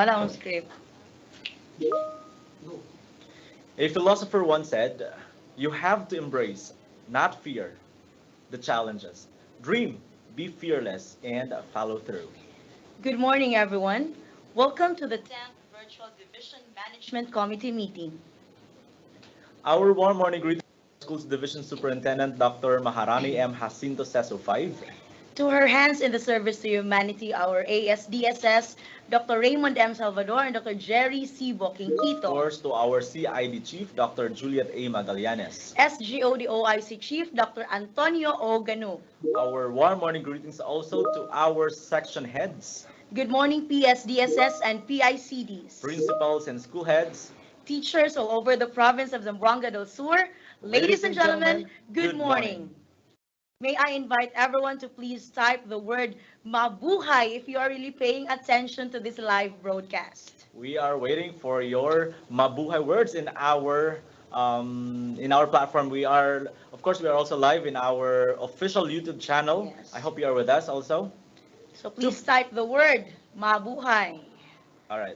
wala akong script. A philosopher once said, you have to embrace, not fear, the challenges. Dream, be fearless, and follow through. Good morning, everyone. Welcome to the 10th Virtual Division Management Committee meeting. Our warm morning greetings to Schools Division Superintendent Dr. Maharani M. Jacinto Seso 5. To her hands in the service to humanity, our ASDSS, Dr. Raymond M. Salvador and Dr. Jerry C. Of Boquinquito. course, to our CID Chief, Dr. Juliet A. Magallanes. SGODOIC Chief, Dr. Antonio O. Ganu. Our warm morning greetings also to our section heads, Good morning, PSDSS and PICDs. principals, and school heads. Teachers all over the province of Zamboanga del Sur. Ladies and gentlemen, good morning. May I invite everyone to please type the word mabuhay if you are really paying attention to this live broadcast. We are waiting for your mabuhay words in our platform. We are, of course, we are also live in our official YouTube channel. Yes. I hope you are with us also. So please type the word mabuhay. All right.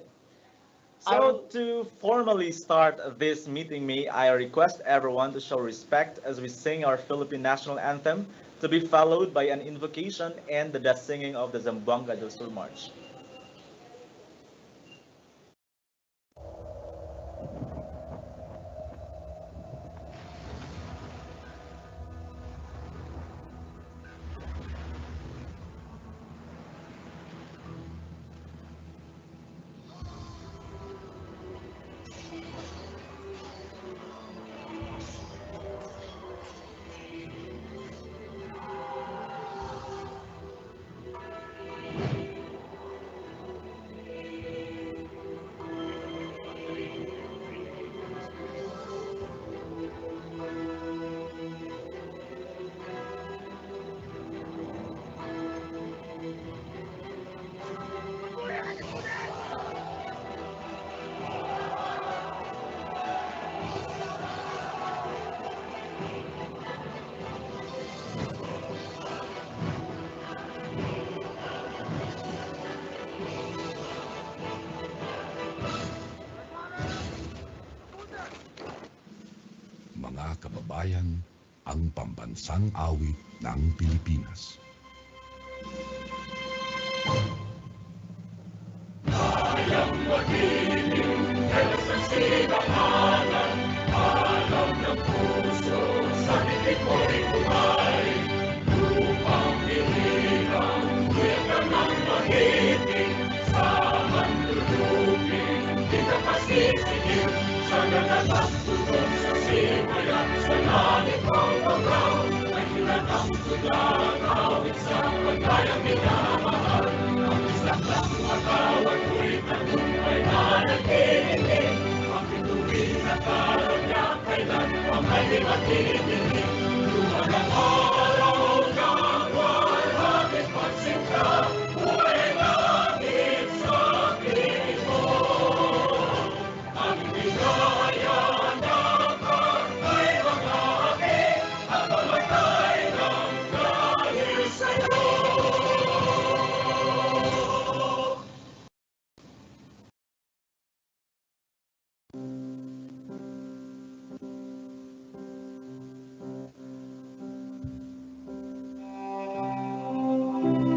So to formally start this meeting, may I request everyone to show respect as we sing our Philippine national anthem, to be followed by an invocation and the singing of the Zamboanga del Sur March. Mga kababayan, ang pambansang awit ng Pilipinas.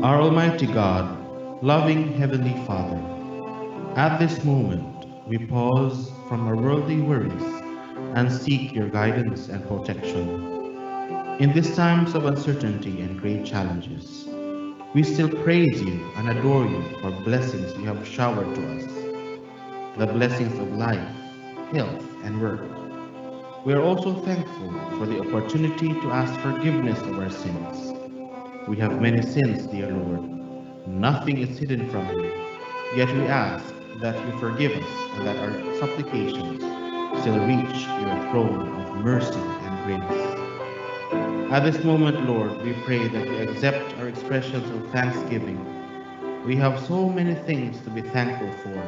Our Almighty God, loving Heavenly Father, at this moment we pause from our worldly worries and seek your guidance and protection. In these times of uncertainty and great challenges, we still praise you and adore you for blessings you have showered to us, the blessings of life, health, and work. We are also thankful for the opportunity to ask forgiveness of our sins. We have many sins, dear Lord. Nothing is hidden from you. Yet we ask that you forgive us and that our supplications still reach your throne of mercy and grace. At this moment, Lord, we pray that you accept our expressions of thanksgiving. We have so many things to be thankful for,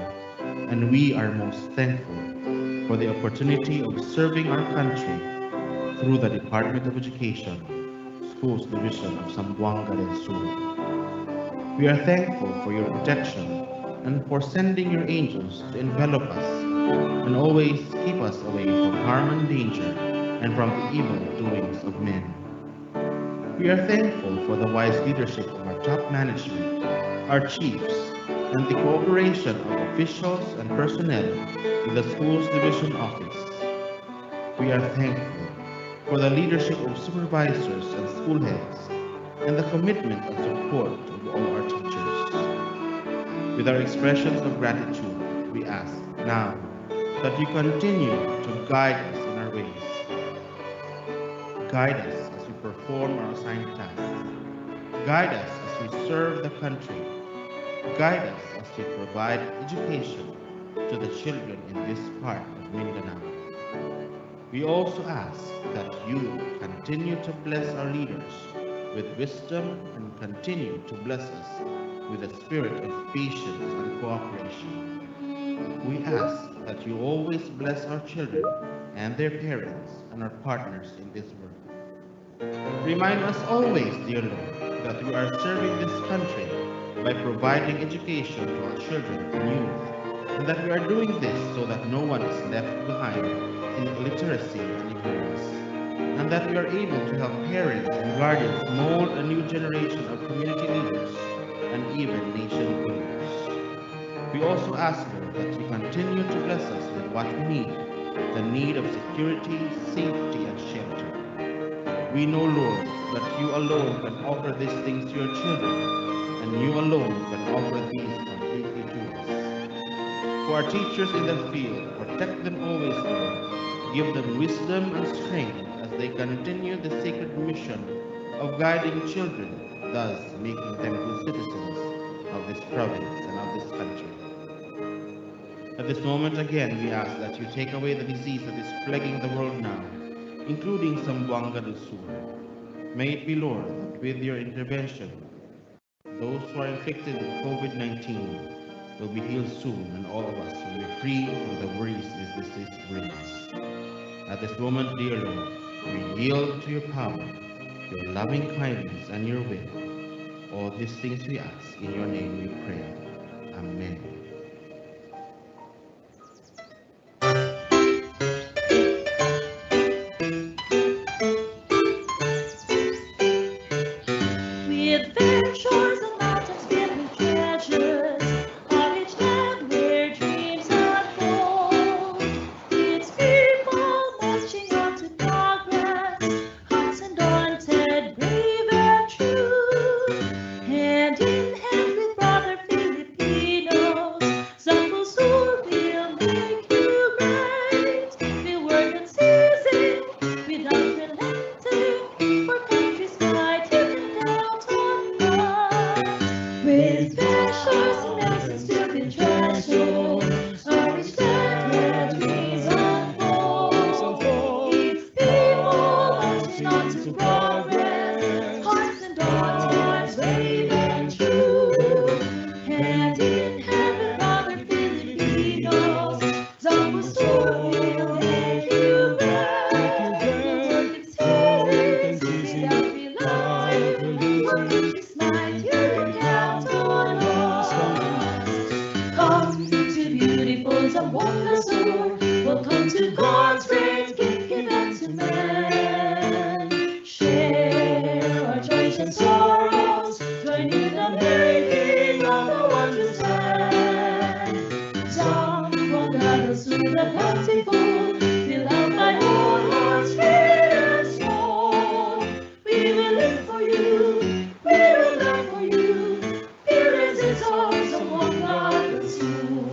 and we are most thankful for the opportunity of serving our country through the Department of Education, Schools Division of Zamboanga del Sur. We are thankful for your protection and for sending your angels to envelop us and always keep us away from harm and danger and from the evil doings of men. We are thankful for the wise leadership of our top management, our chiefs, and the cooperation of officials and personnel in the school's division office. We are thankful for the leadership of supervisors and school heads and the commitment and support of all our teachers. With our expressions of gratitude, we ask now that you continue to guide us in our ways. Guide us as we perform our assigned tasks. Guide us as we serve the country. Guide us as we provide education to the children in this part of Mindanao. We also ask that you continue to bless our leaders with wisdom and continue to bless us with a spirit of patience and cooperation. We ask that you always bless our children and their parents and our partners in this work. Remind us always, dear Lord, that we are serving this country by providing education to our children and youth, and that we are doing this so that no one is left behind in illiteracy and ignorance, and that we are able to help parents and guardians mold a new generation of community leaders and even nation builders. We also ask, Lord, that you continue to bless us with what we need, the need of security, safety, and shelter. We know, Lord, that you alone can offer these things to your children, and you alone can offer these completely to us. For our teachers in the field, protect them always, Lord. Give them wisdom and strength as they continue the sacred mission of guiding children, thus making them good citizens of this province and of this country. At this moment again, we ask that you take away the disease that is plaguing the world now, including Zamboanga del Sur. May it be, Lord, that with your intervention, those who are infected with COVID-19 will be healed soon, and all of us will be free from the worries this disease brings. At this moment, dear Lord, we yield to your power, your loving kindness, and your will. All these things we ask, in your name we pray. Amen. With fair shores and mountains filled with treasures, on each land where dreams unfold, its people marching on to progress, hearts undaunted, brave and true, hand in hand with brother Filipinos, Zamboanga will make you great. We'll work unceasing, without relenting, for country's might you can count on us. With fair shores and mountains filled with treasures, our rich land where dreams unfold, its people marching on to progress, hearts and daughters brave and true, hand in hand with other Filipinos, Zamboanga will make you great. It's easy without relying, for country's might you can count on us. Come to beautiful Zamboanga Sur, we'll come to God's great gift given to man. Share our joys and sorrows, join in the making of the wondrous land. Zamboanga Sur, the bountiful, beloved by all hearts, spirit and soul. We will live for you, we will love for you. Here is its arms among the Sur.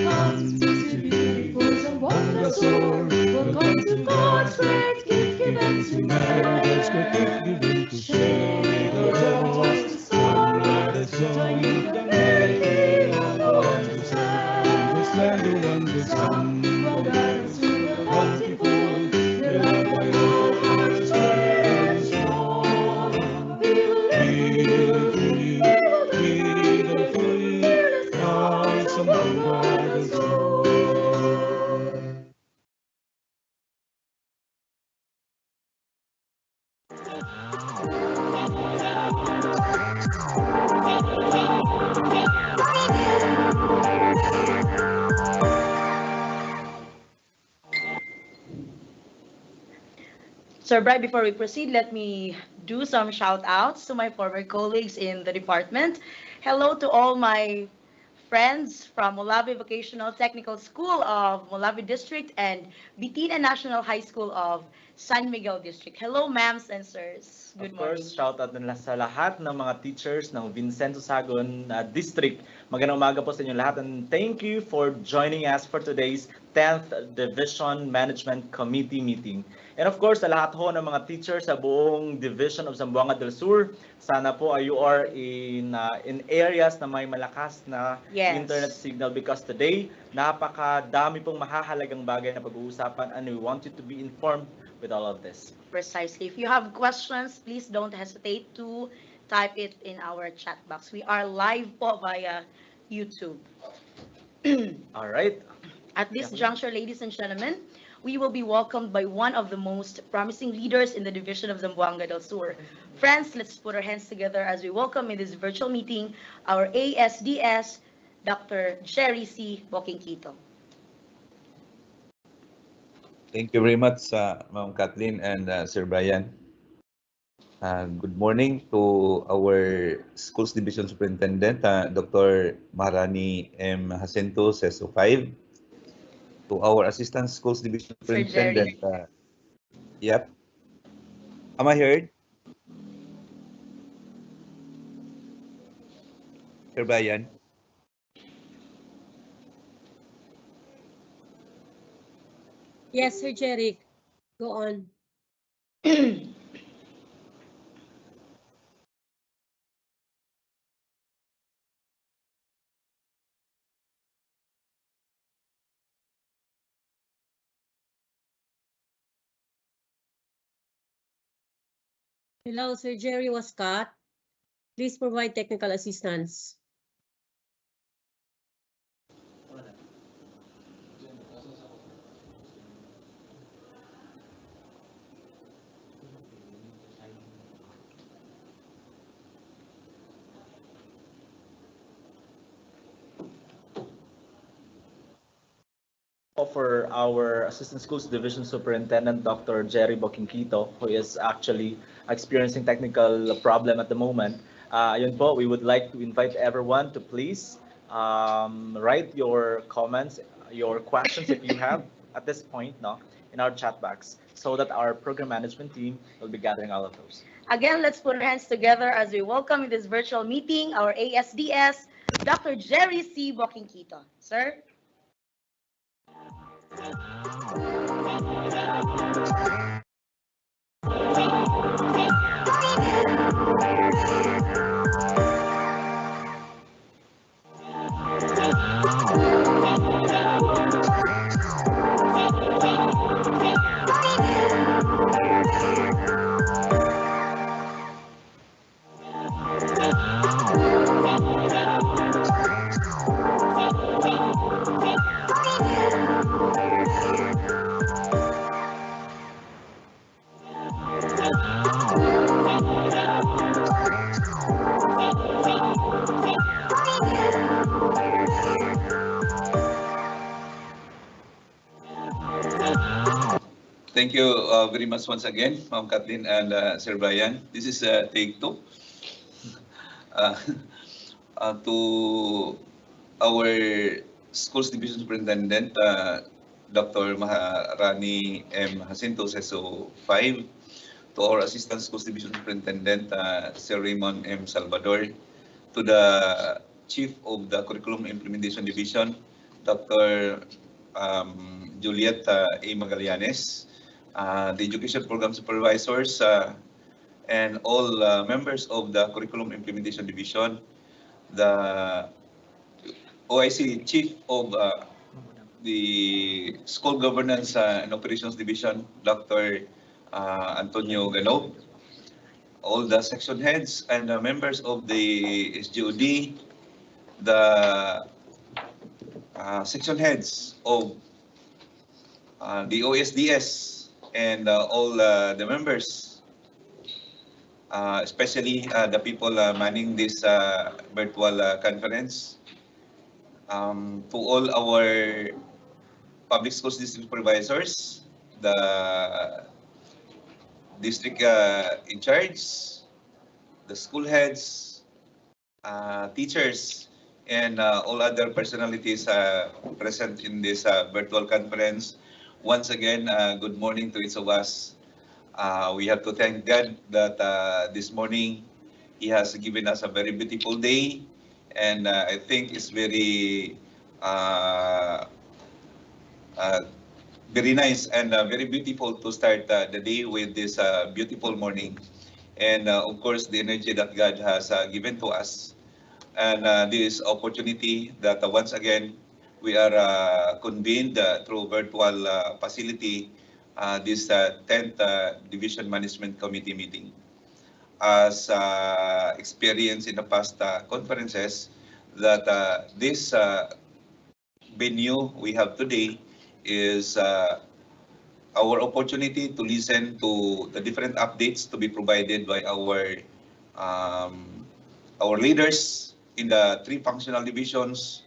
Come to beautiful Zamboanga Sur, we'll come to God's great gift given to man. Share our joys and sorrows, join in the making of the wondrous land. Zamboanga Sur, the bountiful, beloved by all hearts, spirit and soul. We will live for you, we will love for you. Here is ours Zamboanga Sur. So, right before we proceed, let me do some shout outs to my former colleagues in the department. Hello to all my friends from Molavi Vocational Technical School of Molavi District and Bitina National High School of San Miguel District. Hello, ma'ams and sirs. Good Of morning. course, shout out din sa lahat ng mga teachers ng Vincenzo Sagon District. Magandang umaga po sa inyo lahat and thank you for joining us for today's 10th Division Management Committee meeting. And of course, sa lahat ho ng mga teachers sa buong Division of Zamboanga del Sur, sana po you are in areas na may malakas na Yes. internet signal because today, napakadami pong mahahalagang bagay na pag-uusapan and we want you to be informed with all of this. Precisely. If you have questions, please don't hesitate to type it in our chat box. We are live po via YouTube. All right. At this juncture, ladies and gentlemen, we will be welcomed by one of the most promising leaders in the division of Zamboanga del Sur. Friends, let's put our hands together as we welcome in this virtual meeting our ASDS, Dr. Jerry C. Boquinquito. Thank you very much, Ma'am Kathleen and Sir Brian. Good morning to our Schools Division Superintendent, Dr. Maharani M. Jacinto, CESO 5. To our Assistant Schools Division Sir Jerry. Superintendent. Yep. Am I heard? Sir Brian? Yes, Sir Jerry. Go on. Hello, Sir Jerry was cut. Please provide technical assistance. For our Assistant Schools Division Superintendent, Dr. Jerry Boquinquito, who is actually experiencing technical problem at the moment. Yun po, we would like to invite everyone to please write your comments, your questions if you have at this point, no, in our chat box so that our program management team will be gathering all of those. Again, let's put our hands together as we welcome in this virtual meeting our ASDS, Dr. Jerry C. Boquinquito. Sir? Thank you very much once again, Ma'am Kathleen and Sir Brian. This is take two. To our Schools Division Superintendent, Dr. Maharani M. Jacinto, CESO 5. To our Assistant Schools Division Superintendent, Sir Raymond M. Salvador. To the Chief of the Curriculum Implementation Division, Dr. Juliet A. Magallanes. The Education Program Supervisors, and all members of the Curriculum Implementation Division, the OIC Chief of the School Governance and Operations Division, Dr. Antonio Gano, all the section heads and members of the SGOD, the section heads of the OSDS, and all the members, especially the people manning this virtual conference. To all our public schools district supervisors, the district in charge, the school heads, teachers, and all other personalities present in this virtual conference. Once again, good morning to each of us. We have to thank God that this morning He has given us a very beautiful day, and I think it's uh, uh, very nice and very beautiful to start the day with this beautiful morning. And of course, the energy that God has given to us, and this opportunity that once again we are convened through virtual facility, this 10th Division Management Committee meeting. As experience in the past conferences, that this venue we have today is our opportunity to listen to the different updates to be provided by um, our leaders in the three functional divisions,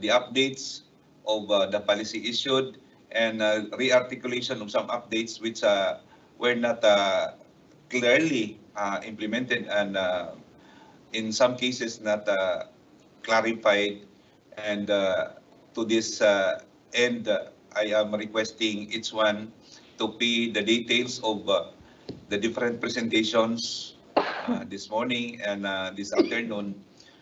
the updates of the policy issued, and re-articulation of some updates which were not clearly implemented, and in some cases not clarified. And to this end, I am requesting each one to pay the details of the different presentations this morning and this afternoon,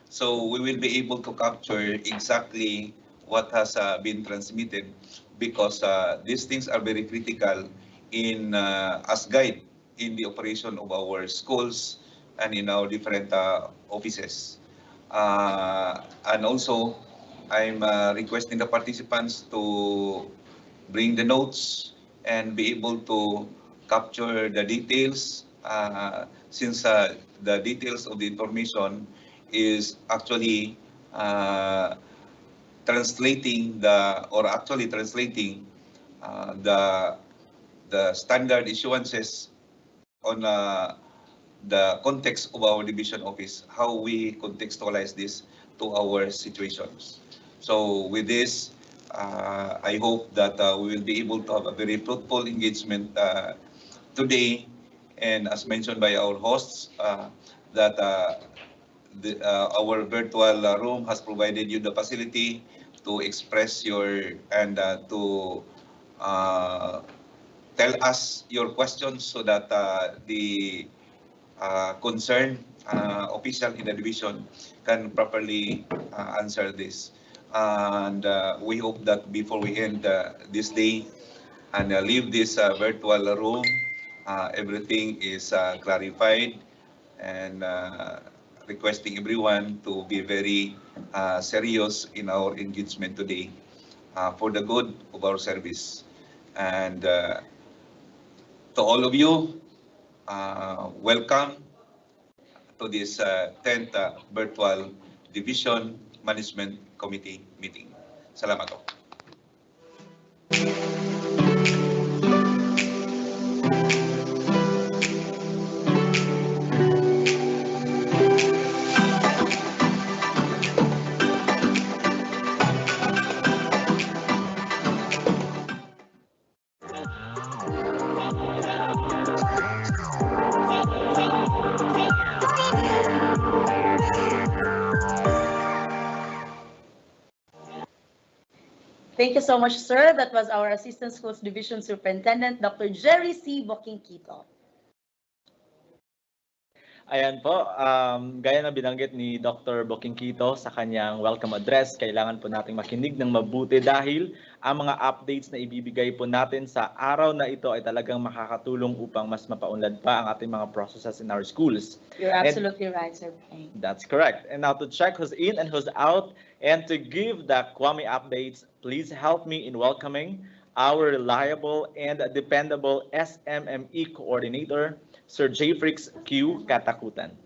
so we will be able to capture exactly what has been transmitted, because these things are very critical in as guide in the operation of our schools and in our different offices. And also, I'm requesting the participants to bring the notes and be able to capture the details, since the details of the information is actually uh, translating the, or actually translating uh, the the standard issuances on the context of our division office, how we contextualize this to our situations. So with this, I hope that we will be able to have a very fruitful engagement today. And as mentioned by our hosts, that our virtual room has provided you the facility to express your, and to uh, tell us your questions, so that the concerned official in the division can properly answer this. And we hope that before we end this day and leave this virtual room, everything is clarified, and requesting everyone to be very serious in our engagement today for the good of our service. And to all of you, welcome to this 10th Virtual Division Management Committee meeting. Salamat po. Thank you so much, sir. That was our Assistant Schools Division Superintendent, Dr. Jerry C. Bokingkito. Ayan po, gaya na binanggit ni Dr. Bokingkito sa kanyang welcome address, kailangan po nating makinig ng mabuti dahil ang mga updates na ibibigay po natin sa araw na ito ay talagang makakatulong upang mas mapaunlad pa ang ating mga processes in our schools. You're absolutely right, sir. That's correct. And now to check who's in and who's out, and to give the Kwame updates, please help me in welcoming our reliable and dependable SMME coordinator, Sir Jfrix Q. Katakutan.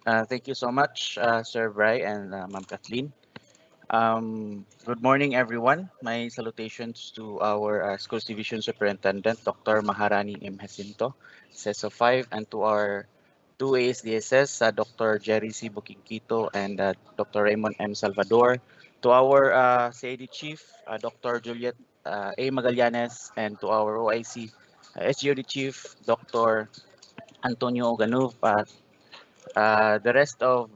Thank you so much, Sir Bry and Ma'am Kathleen. Good morning, everyone. My salutations to our Schools Division Superintendent, Dr. Maharani M. Jacinto, CESO 5, and to our two ASDSS, Dr. Jerry C. Bokingkito and Dr. Raymond M. Salvador, to our CID Chief, Dr. Juliet A. Magallanes, and to our OIC, SGOD Chief, Dr. Antonio Oganuv, the rest of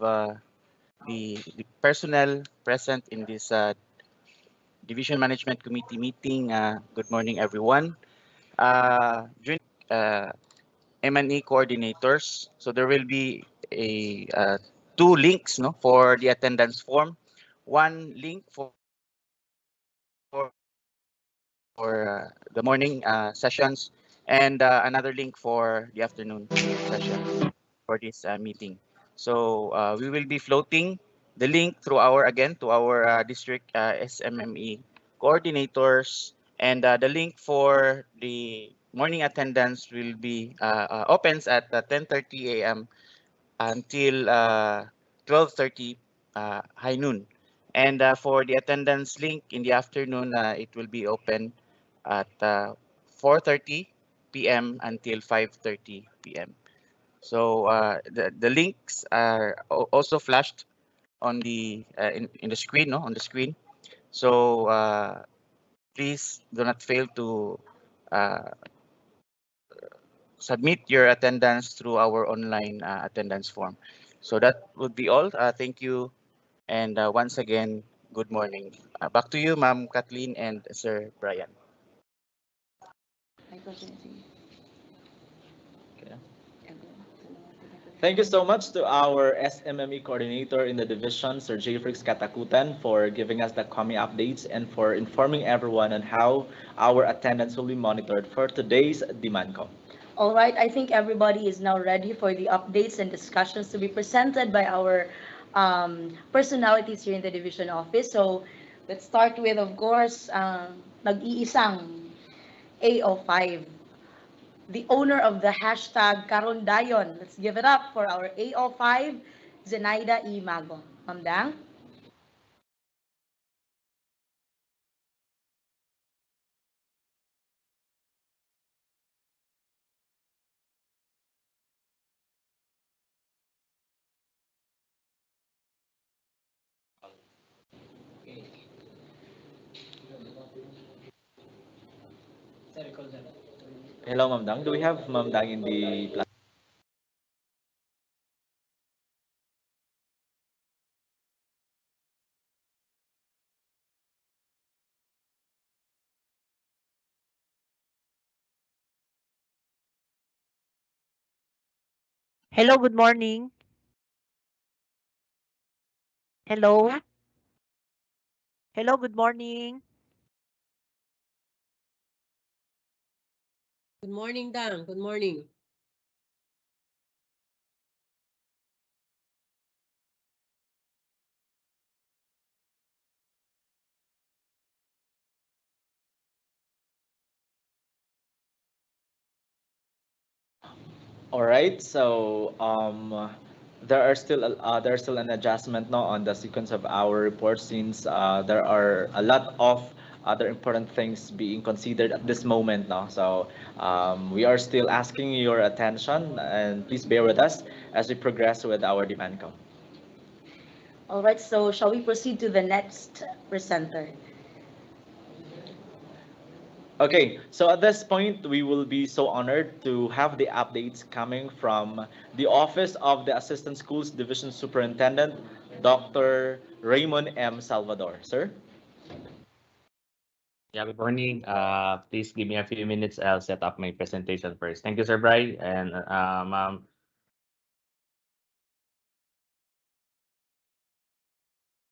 the personnel present in this Division Management Committee meeting. Good morning, everyone. During M&E coordinators, so there will be two links, no, for the attendance form. One link for the morning sessions, and another link for the afternoon sessions for this meeting. So we will be floating the link through our district SMME coordinators, and the link for the morning attendance will be opens at 10:30 a.m. until 12:30 high noon. And for the attendance link in the afternoon, it will be open at 4:30 p.m. until 5:30 p.m. So the links are also flashed on the in the screen, no, on the screen. So please do not fail to uh, submit your attendance through our online attendance form. So that would be all. Thank you. And once again, good morning. Back to you, Ma'am Kathleen and Sir Brian. My question is Okay. Thank you so much to our SMME coordinator in the division, Sir Jfrix Katakutan, for giving us the coming updates and for informing everyone on how our attendance will be monitored for today's demand call. all right, I think everybody is now ready for the updates and discussions to be presented by our personalities here in the division office. So let's start with, of course, nag-iisang AO5, the owner of the hashtag Karondayon. Let's give it up for our AO5, Zenaida E. Mago. Ma'am Dang? Hello, Ma'am Dang. Do we have Ma'am Dang in the platform? Hello, good morning. Hello. Hello, good morning. Good morning, Dan. Good morning. All right, so there's still an adjustment now on the sequence of our report since there are a lot of other important things being considered at this moment now. So we are still asking your attention and please bear with us as we progress with our demand count. All right, so shall we proceed to the next presenter? Okay, so at this point, we will be so honored to have the updates coming from the Office of the Assistant Schools Division Superintendent, Dr. Raymond M. Salvador. Sir? Yeah, good morning. Please give me a few minutes. I'll set up my presentation first. Thank you, Sir Bry. And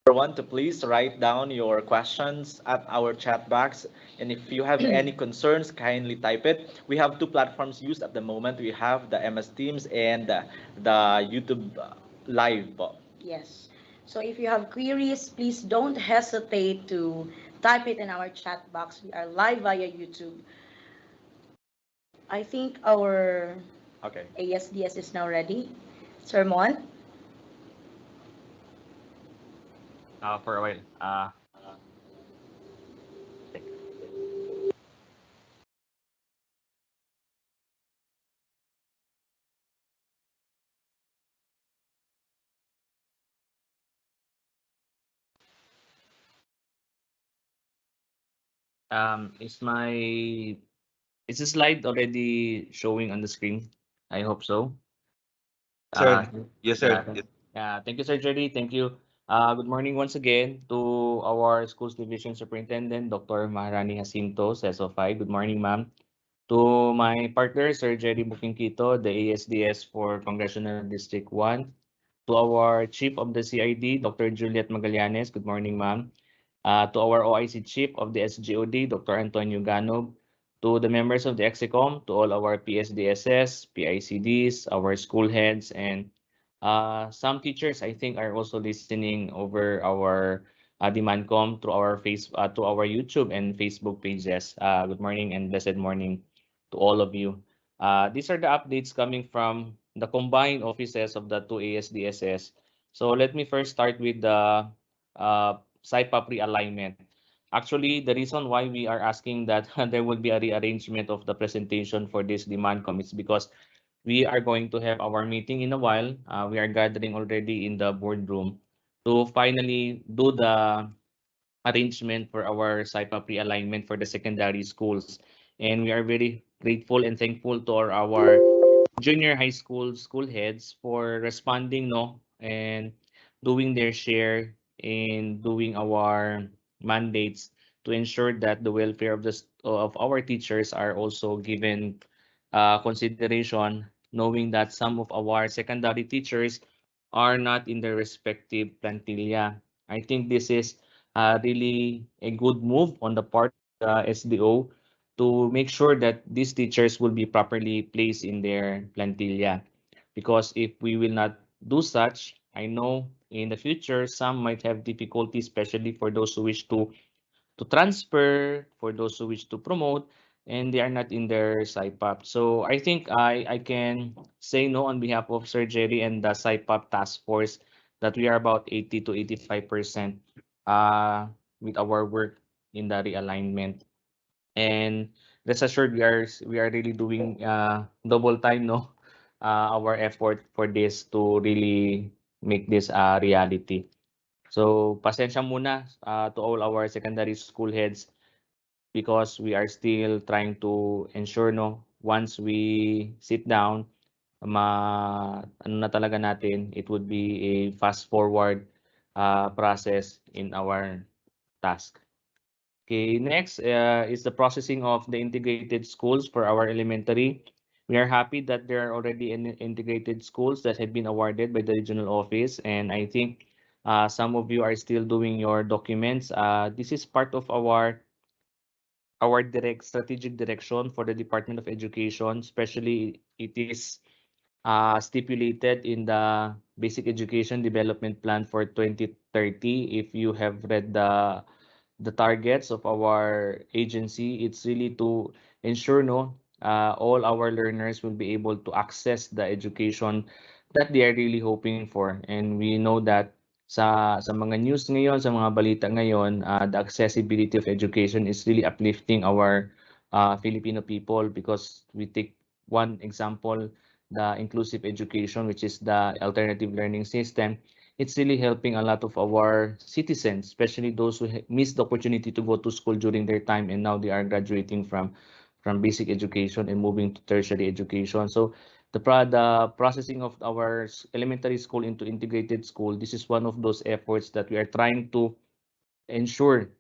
Everyone to please write down your questions at our chat box. And if you have any concerns, kindly type it. We have two platforms used at the moment. We have the MS Teams and the YouTube Live. Yes. So if you have queries, please don't hesitate to type it in our chat box. We are live via YouTube. I think our Okay. ASDS is now ready. Sermon? for a while. Is my is the slide already showing on the screen? I hope so. Sir, Uh, yes, yeah, sir. Yes. yeah. Thank you, Sir Jerry. Thank you. Good morning once again to our schools division superintendent, Dr. Maharani Jacinto, CESO 5. Good morning, ma'am. To my partner, Sir Jerry Bukingkito, the ASDS for Congressional District 1. To our Chief of the CID, Dr. Juliet Magallanes. Good morning, ma'am. To our OIC Chief of the SGOD, Dr. Antonio Ganog, to the members of the EXICOM, to all our PSDSS, PICDs, our school heads, and some teachers, I think, are also listening over our DemandCom through our to our YouTube and Facebook pages. Good morning and blessed morning to all of you. These are the updates coming from the combined offices of the two ASDSS. So let me first start with the SIPAP realignment. Actually, the reason why we are asking that there will be a rearrangement of the presentation for this demand is because we are going to have our meeting in a while. We are gathering already in the boardroom to finally do the arrangement for our SIPAP realignment for the secondary schools. And we are very grateful and thankful to our junior high school heads for responding no and doing their share in doing our mandates to ensure that the welfare of of our teachers are also given consideration, knowing that some of our secondary teachers are not in their respective plantilla. I think this is really a good move on the part of the SDO to make sure that these teachers will be properly placed in their plantilla. Because if we will not do such, I know in the future some might have difficulty, especially for those who wish to transfer, for those who wish to promote, and they are not in their SIPAP. So I think I can say no on behalf of Sir Jerry and the SIPAP task force that we are about 80 to 85% with our work in the realignment. And rest assured, we are really doing double time, no, our effort for this to really make this a reality. So pasensya muna to all our secondary school heads because we are still trying to ensure no once we sit down ano na talaga natin, it would be a fast forward process in our task. Okay, next is the processing of the integrated schools for our elementary. We are happy that there are already integrated schools that have been awarded by the regional office, and I think some of you are still doing your documents. This is part of our direct strategic direction for the Department of Education, especially it is stipulated in the Basic Education Development Plan for 2030. If you have read the targets of our agency, it's really to ensure no all our learners will be able to access the education that they are really hoping for. And we know that sa mga news ngayon, sa mga balita ngayon, the accessibility of education is really uplifting our Filipino people because we take one example, the inclusive education, which is the alternative learning system. It's really helping a lot of our citizens, especially those who missed the opportunity to go to school during their time and now they are graduating from basic education and moving to tertiary education. So the processing of our elementary school into integrated school, this is one of those efforts that we are trying to ensure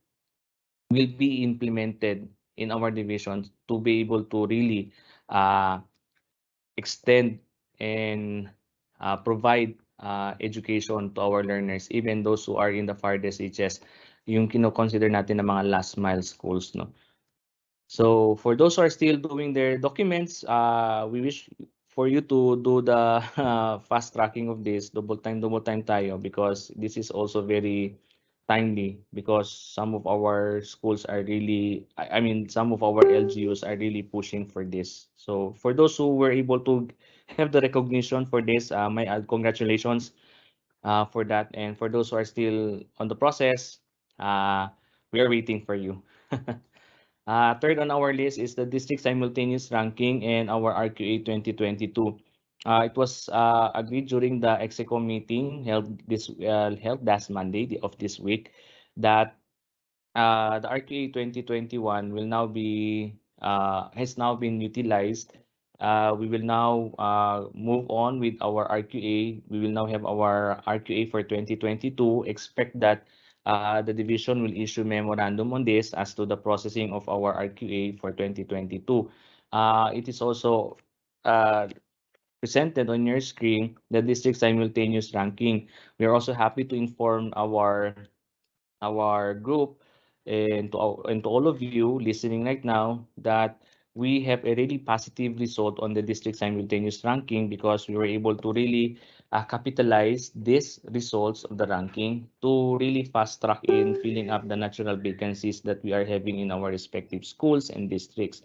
will be implemented in our divisions to be able to really uh, extend and provide education to our learners, even those who are in the farthest reaches, yung kino-consider natin na mga last mile schools, no? So for those who are still doing their documents, we wish for you to do the fast tracking of this, double time tayo, because this is also very timely because some of our schools are really, I mean, some of our LGUs are really pushing for this. So for those who were able to have the recognition for this, my congratulations for that. And for those who are still on the process, we are waiting for you. Third on our list is the district simultaneous ranking and our RQA 2022. It was agreed during the EXECO meeting held last Monday of this week that the RQA 2021 will now be has now been utilized. We will now move on with our RQA. We will now have our RQA for 2022. Expect that the division will issue memorandum on this as to the processing of our RQA for 2022. It is also uh, presented on your screen the district simultaneous ranking. We are also happy to inform our group and to all of you listening right now that we have a really positive result on the district simultaneous ranking because we were able to really capitalize these results of the ranking to really fast track in filling up the natural vacancies that we are having in our respective schools and districts.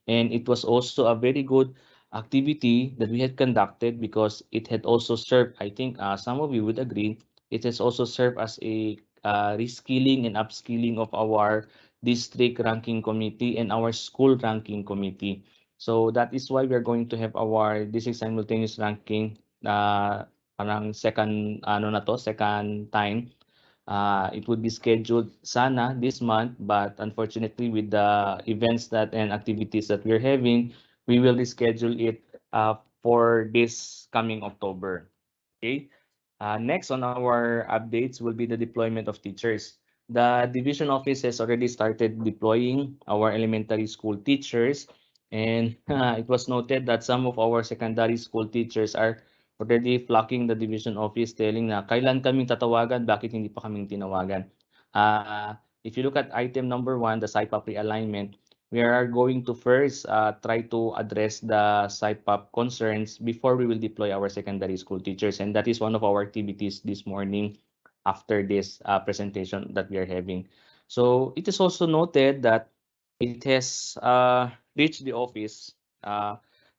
And it was also a very good activity that we had conducted because it had also served, I think some of you would agree, it has also served as a reskilling and upskilling of our district ranking committee and our school ranking committee. So that is why we're going to have our district simultaneous ranking parang second ano na to, second time. It would be scheduled sana this month, but unfortunately with the events that and activities that we're having, we will reschedule it for this coming October. Okay. Next on our updates will be the deployment of teachers. The division office has already started deploying our elementary school teachers, and it was noted that some of our secondary school teachers are already flocking the division office telling na kailan kaming tatawagan, bakit hindi pa kaming tinawagan. If you look at item number 1, the SIPAP realignment, we are going to first try to address the SIPAP concerns before we will deploy our secondary school teachers. And that is one of our activities this morning after this presentation that we are having. So it is also noted that it has reached the office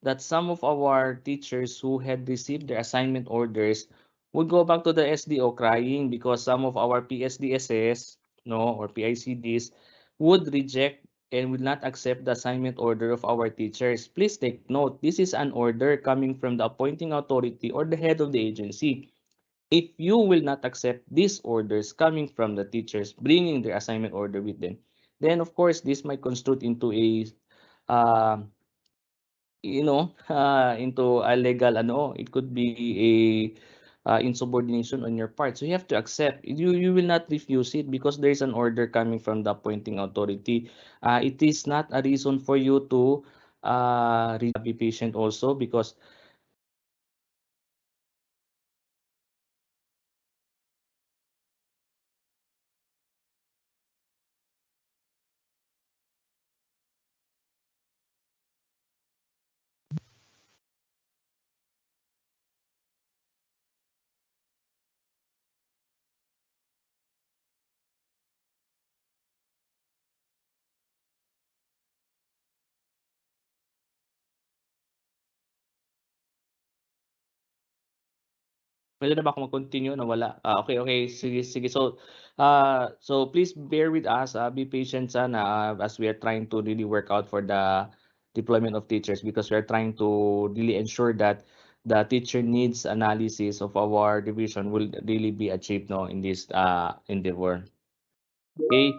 that some of our teachers who had received their assignment orders would go back to the SDO crying because some of our PSDSs, no, or PICDs would reject and will not accept the assignment order of our teachers. Please take note, this is an order coming from the appointing authority or the head of the agency. If you will not accept these orders coming from the teachers, bringing their assignment order with them, then of course this might construe into a uh, into a legal ano, it could be a insubordination on your part. So you have to accept. You will not refuse it because there is an order coming from the appointing authority. It is not a reason for you to be patient also because pwede na ba ako mag-continue? Nawala. Okay, okay. Sige, sige. So please bear with us. Be patient sana as we are trying to really work out for the deployment of teachers because we are trying to really ensure that the teacher needs analysis of our division will really be achieved no, in this endeavor. Okay.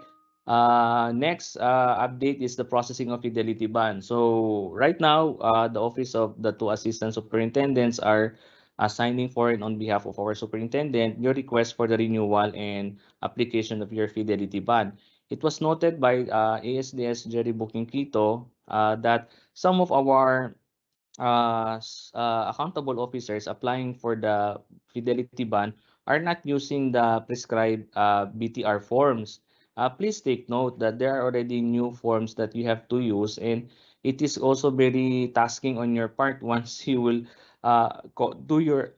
Next update is the processing of fidelity ban. So right now, the office of the two assistant superintendents are signing for and on behalf of our superintendent your request for the renewal and application of your fidelity ban. It was noted by ASDS Jerry Booking Quito that some of our accountable officers applying for the fidelity ban are not using the prescribed BTR forms. Please take note that there are already new forms that you have to use, and it is also very tasking on your part once you will do your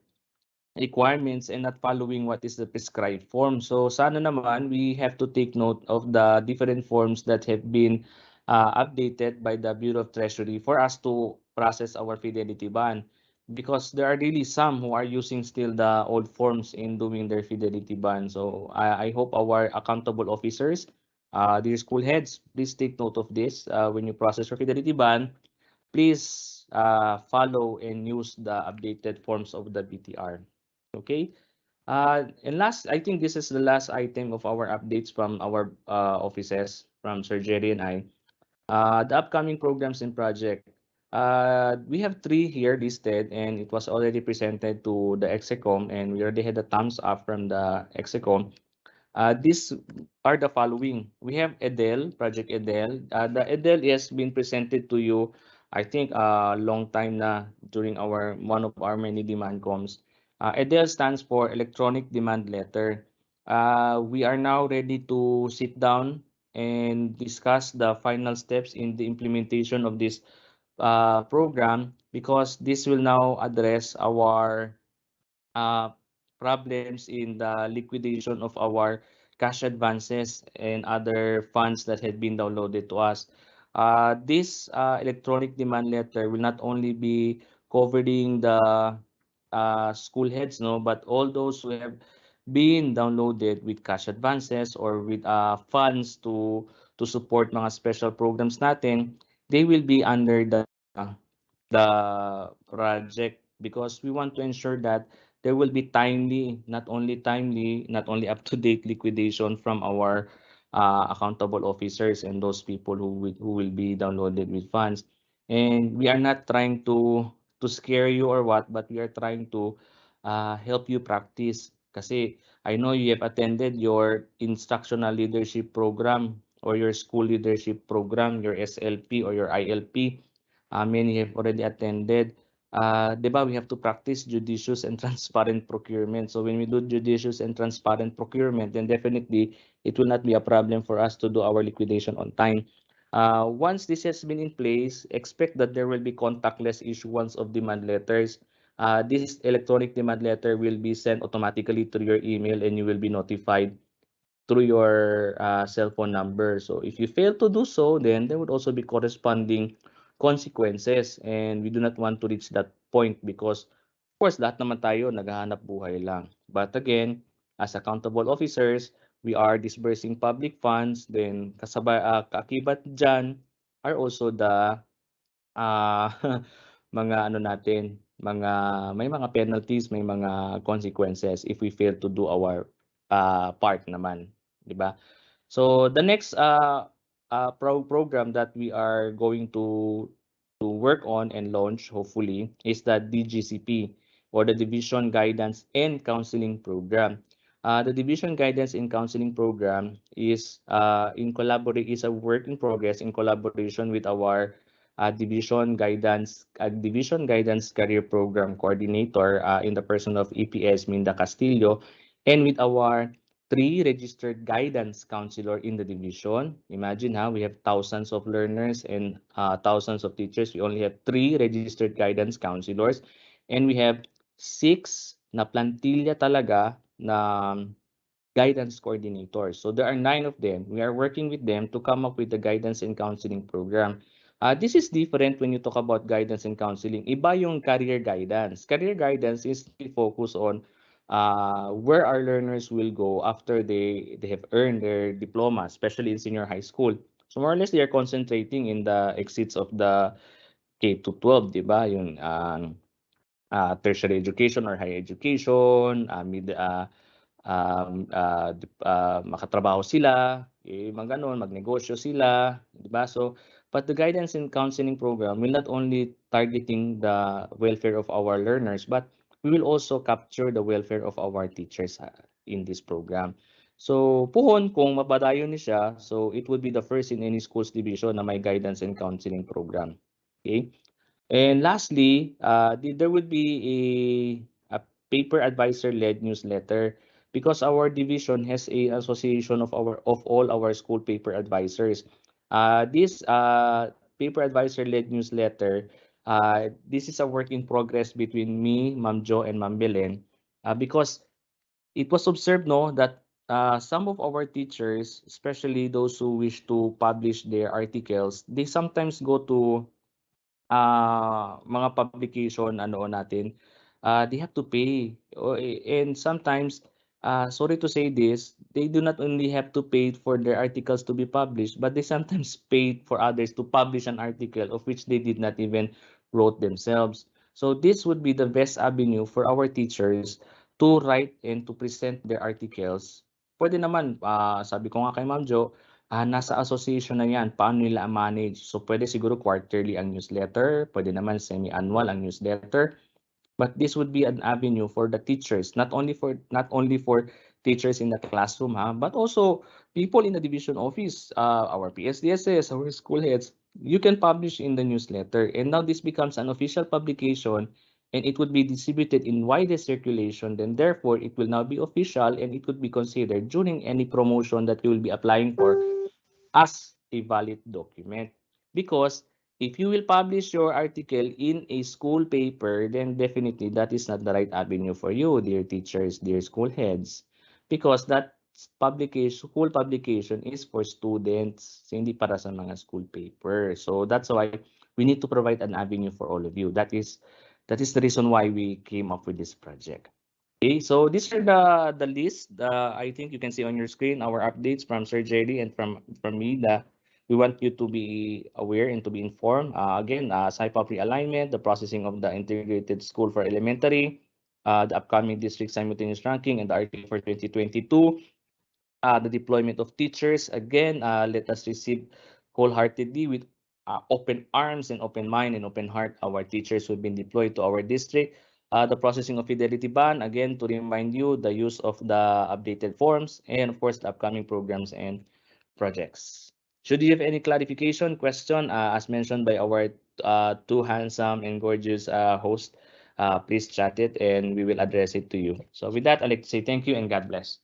requirements and not following what is the prescribed form. So sana naman we have to take note of the different forms that have been updated by the Bureau of Treasury for us to process our fidelity ban because there are really some who are using still the old forms in doing their fidelity ban. So I hope our accountable officers, dear school heads, please take note of this when you process your fidelity ban. Please follow and use the updated forms of the BTR. Okay. And last, I think this is the last item of our updates from our offices, from Sir Jerry and I. The upcoming programs and project. We have three here listed, and it was already presented to the Execom, and we already had a thumbs up from the Execom. These are the following. We have Edel, Project Edel. The Edel has been presented to you, I think, a long time na during our one of our many demand coms. Edel stands for Electronic Demand Letter. We are now ready to sit down and discuss the final steps in the implementation of this program, because this will now address our uh, problems in the liquidation of our cash advances and other funds that had been downloaded to us. This electronic demand letter will not only be covering the school heads, no, but all those who have been downloaded with cash advances or with funds to support mga special programs natin, they will be under the project, because we want to ensure that there will be timely, not only up-to-date liquidation from our accountable officers and those people who will be downloaded with funds. And we are not trying to scare you or what, but we are trying to help you practice. Kasi I know you have attended your instructional leadership program or your school leadership program, your SLP or your ILP. Many have already attended. 'Di ba, we have to practice judicious and transparent procurement. So when we do judicious and transparent procurement, then definitely it will not be a problem for us to do our liquidation on time. Once this has been in place, expect that there will be contactless issuance of demand letters. This electronic demand letter will be sent automatically through your email, and you will be notified through your cell phone number. So if you fail to do so, then there would also be corresponding consequences, and we do not want to reach that point, because of course lahat naman tayo naghahanap buhay lang. But again, as accountable officers, we are disbursing public funds, then kasabay kaakibat diyan are also the ah, mga ano natin, may mga penalties, may mga consequences if we fail to do our part naman, 'di ba? So the next program that we are going to work on and launch hopefully is the DGCP, or the Division Guidance and Counseling Program. The Division Guidance and Counseling Program is a work in progress in collaboration with our Division Guidance Career Program Coordinator in the person of EPS Minda Castillo, and with our three registered guidance counselor in the division. Imagine how we have thousands of learners and thousands of teachers. We only have three registered guidance counselors, and we have six na plantilla talaga na guidance coordinators. So there are nine of them. We are working with them to come up with the guidance and counseling program. This is different when you talk about guidance and counseling. Iba yung career guidance. Career guidance is focused on where our learners will go after they have earned their diploma, especially in senior high school. So more or less, they are concentrating in the exits of the K to 12, di ba? Yung tertiary education or higher education, makatrabaho sila, mga ganun, magnegosyo sila, di ba? So, but the guidance and counseling program will not only targeting the welfare of our learners, but we will also capture the welfare of our teachers in this program. So, puhon kung mapadayon ni siya, so it would be the first in any schools division na may guidance and counseling program. Okay? And lastly, there would be a paper advisor-led newsletter, because our division has a association of all our school paper advisors. This paper advisor-led newsletter, this is a work in progress between me, Ma'am Jo, and Ma'am Belen, because it was observed, no, that some of our teachers, especially those who wish to publish their articles, they sometimes go to mga publication ano natin, they have to pay. And sometimes, sorry to say this, they do not only have to pay for their articles to be published, but they sometimes pay for others to publish an article of which they did not even wrote themselves. So this would be the best avenue for our teachers to write and to present their articles, pwede naman, sabi ko nga kay Ma'am Jo, nasa association na yan, paano nila manage. So pwede siguro quarterly ang newsletter, pwede naman semi-annual ang newsletter. But this would be an avenue for the teachers, not only for teachers in the classroom, but also people in the division office, our PSDSs, our school heads. You can publish in the newsletter, and now this becomes an official publication, and it would be distributed in widest circulation. Then, therefore, it will now be official, and it could be considered during any promotion that you will be applying for as a valid document. Because if you will publish your article in a school paper, then definitely that is not the right avenue for you, dear teachers, dear school heads. Because that publication, school publication is for students, hindi para sa mga school paper. So that's why we need to provide an avenue for all of you. That is the reason why we came up with this project. Okay, so these are the list. I think you can see on your screen our updates from Sir JD and from me that we want you to be aware and to be informed. Again, SIPOP realignment, the processing of the integrated school for elementary, the upcoming district simultaneous ranking, and the RT for 2022. The deployment of teachers. Again, let us receive wholeheartedly with open arms and open mind and open heart our teachers who've been deployed to our district. The processing of fidelity ban, again, to remind you, the use of the updated forms, and of course, the upcoming programs and projects. Should you have any clarification, question, as mentioned by our two handsome and gorgeous hosts, please chat it and we will address it to you. So with that, I'd like to say thank you and God bless.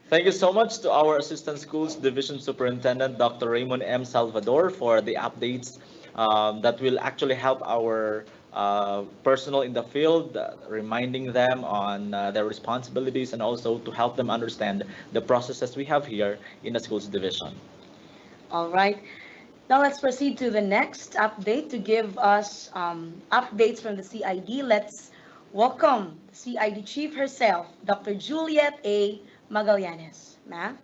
Thank you so much to our Assistant Schools Division Superintendent, Dr. Raymond M. Salvador, for the updates that will actually help our personnel in the field, reminding them on their responsibilities and also to help them understand the processes we have here in the Schools Division. All right. Now let's proceed to the next update to give us updates from the CID. Let's welcome the CID Chief herself, Dr. Juliet A. Magallanes. Ma'am?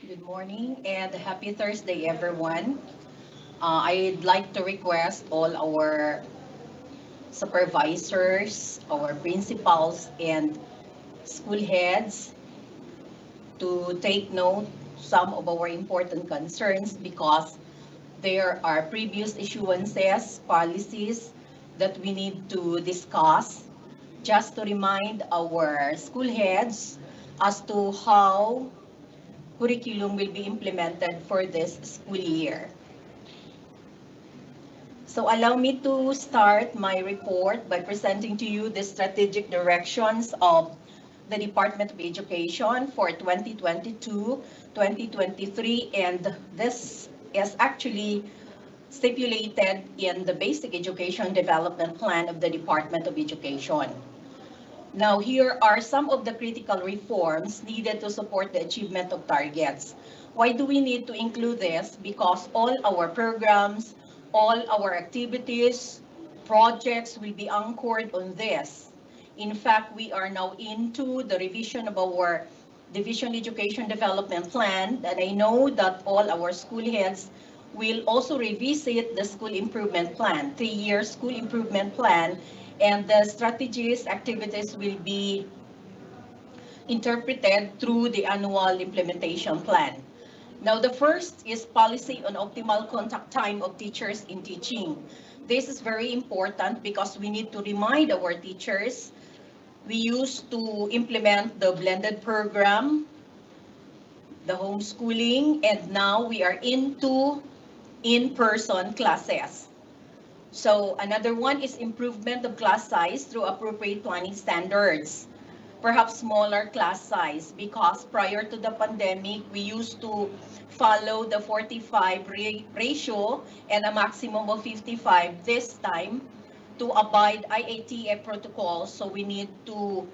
Good morning and happy Thursday, everyone. I'd like to request all our supervisors, our principals, and school heads to take note some of our important concerns because There are previous issuances, policies that we need to discuss just to remind our school heads as to how curriculum will be implemented for this school year. So allow me to start my report by presenting to you the strategic directions of the Department of Education for 2022-2023, and this is actually stipulated in the Basic Education Development Plan of the Department of Education. Now, here are some of the critical reforms needed to support the achievement of targets. Why do we need to include this? Because all our programs, all our activities, projects will be anchored on this. In fact, we are now into the revision of our Division Education Development Plan, and I know that all our school heads will also revisit the school improvement plan, 3-year school improvement plan, and the strategies, activities will be interpreted through the annual implementation plan. Now, the first is policy on optimal contact time of teachers in teaching. This is very important because we need to remind our teachers. We used to implement the blended program, the homeschooling, and now we are into in-person classes. So another one is improvement of class size through appropriate planning standards. Perhaps smaller class size, because prior to the pandemic, we used to follow the 45 ratio and a maximum of 55 this time to abide IATA protocols. So we need to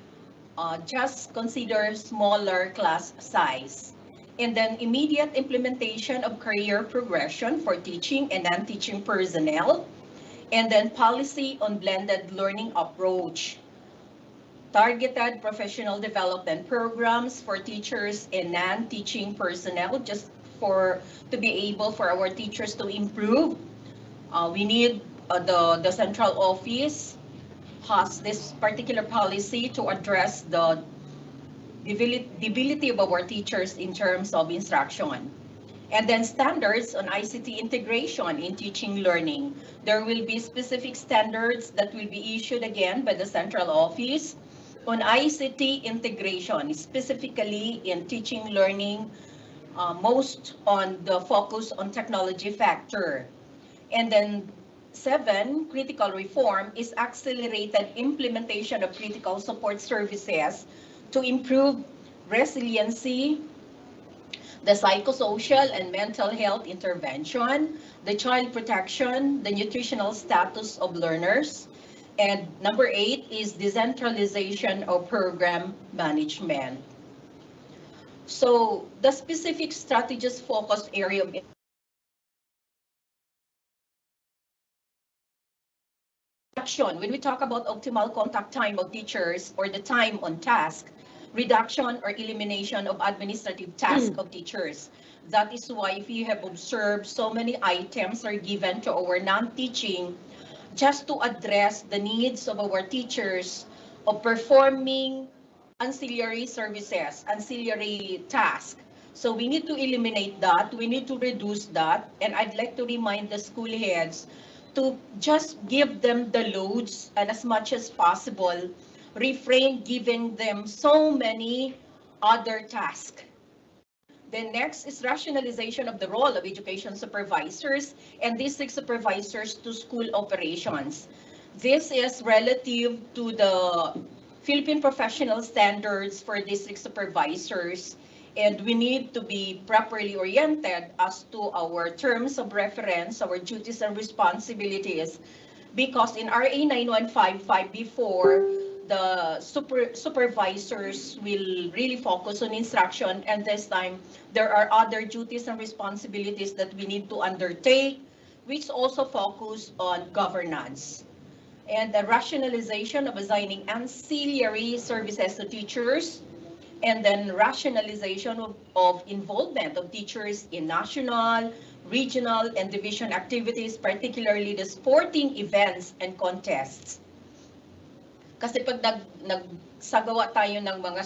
just consider smaller class size. And then immediate implementation of career progression for teaching and non-teaching personnel. And then policy on blended learning approach. Targeted professional development programs for teachers and non-teaching personnel, just to be able for our teachers to improve. We need the central office has this particular policy to address the ability of our teachers in terms of instruction. And then standards on ICT integration in teaching learning. There will be specific standards that will be issued again by the central office on ICT integration, specifically in teaching learning, most on the focus on technology factor. And then 7, critical reform is accelerated implementation of critical support services to improve resiliency, the psychosocial and mental health intervention, the child protection, the nutritional status of learners, and number 8 is decentralization of program management. So the specific strategies focused area of reduction, when we talk about optimal contact time of teachers or the time on task, reduction or elimination of administrative tasks of teachers. That is why if you have observed, so many items are given to our non-teaching just to address the needs of our teachers of performing ancillary services, ancillary tasks. So we need to eliminate that, we need to reduce that, and I'd like to remind the school heads to just give them the loads and as much as possible, refrain giving them so many other tasks. The next is rationalization of the role of education supervisors and district supervisors to school operations. This is relative to the Philippine professional standards for district supervisors, and we need to be properly oriented as to our terms of reference, our duties and responsibilities, because in RA 9155 before, the supervisors will really focus on instruction, and this time there are other duties and responsibilities that we need to undertake, which also focus on governance. And the rationalization of assigning ancillary services to teachers, and then rationalization of involvement of teachers in national, regional, and division activities, particularly the sporting events and contests. Kasi pag nagsagawa tayo ng mga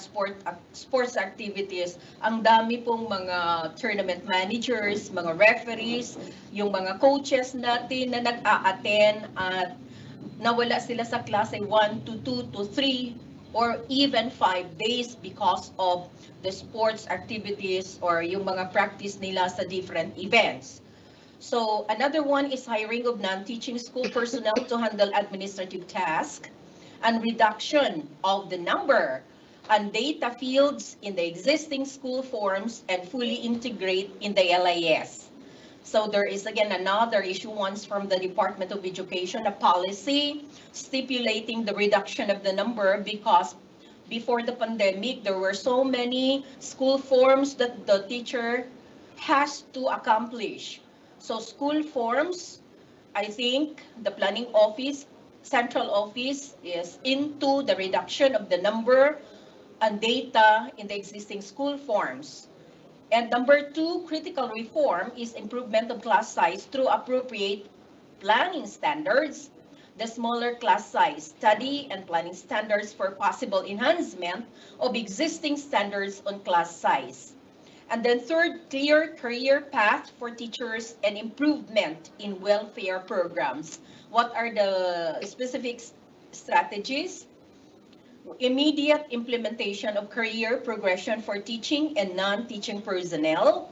sports activities, ang dami pong mga tournament managers, mga referees, yung mga coaches natin na nag-a-attend at nawala sila sa klase 1 to 2 to 3 or even 5 days because of the sports activities or yung mga practice nila sa different events. So another one is hiring of non-teaching school personnel to handle administrative tasks and reduction of the number and data fields in the existing school forms and fully integrate in the LIS. So there is again another issuance from the Department of Education, a policy stipulating the reduction of the number because before the pandemic, there were so many school forms that the teacher has to accomplish. So school forms, I think the planning office, central office is into the reduction of the number and data in the existing school forms. And number 2, critical reform is improvement of class size through appropriate planning standards, the smaller class size, study and planning standards for possible enhancement of existing standards on class size. And then third, clear career path for teachers and improvement in welfare programs. What are the specific strategies? Immediate implementation of career progression for teaching and non-teaching personnel,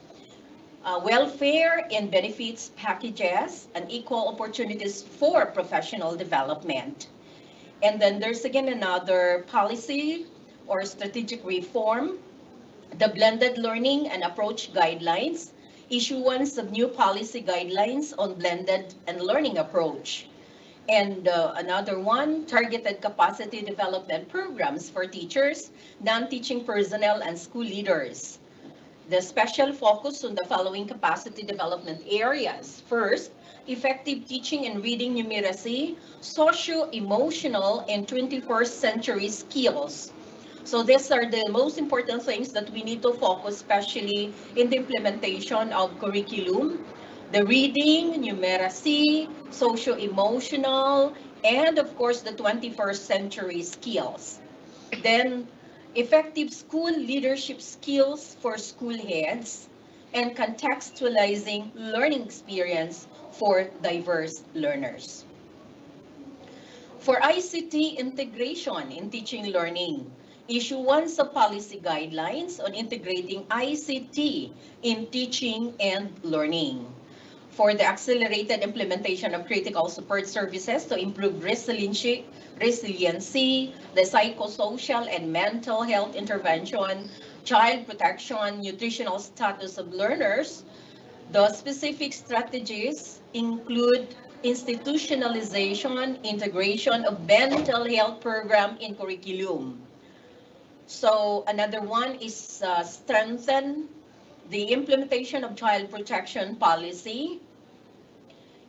welfare and benefits packages, and equal opportunities for professional development. And then there's again another policy or strategic reform, the blended learning and approach guidelines, issuance of new policy guidelines on blended and learning approach. And another one, targeted capacity development programs for teachers, non-teaching personnel, and school leaders. The special focus on the following capacity development areas. First, effective teaching and reading numeracy, socio-emotional, and 21st century skills. So these are the most important things that we need to focus, especially in the implementation of curriculum. The reading, numeracy, socio-emotional, and of course the 21st century skills. Then effective school leadership skills for school heads and contextualizing learning experience for diverse learners. For ICT integration in teaching learning, issuance of policy guidelines on integrating ICT in teaching and learning. For the accelerated implementation of critical support services to improve resiliency, the psychosocial and mental health intervention, child protection, nutritional status of learners, the specific strategies include institutionalization, integration of mental health program in curriculum. So another one is strengthen the implementation of child protection policy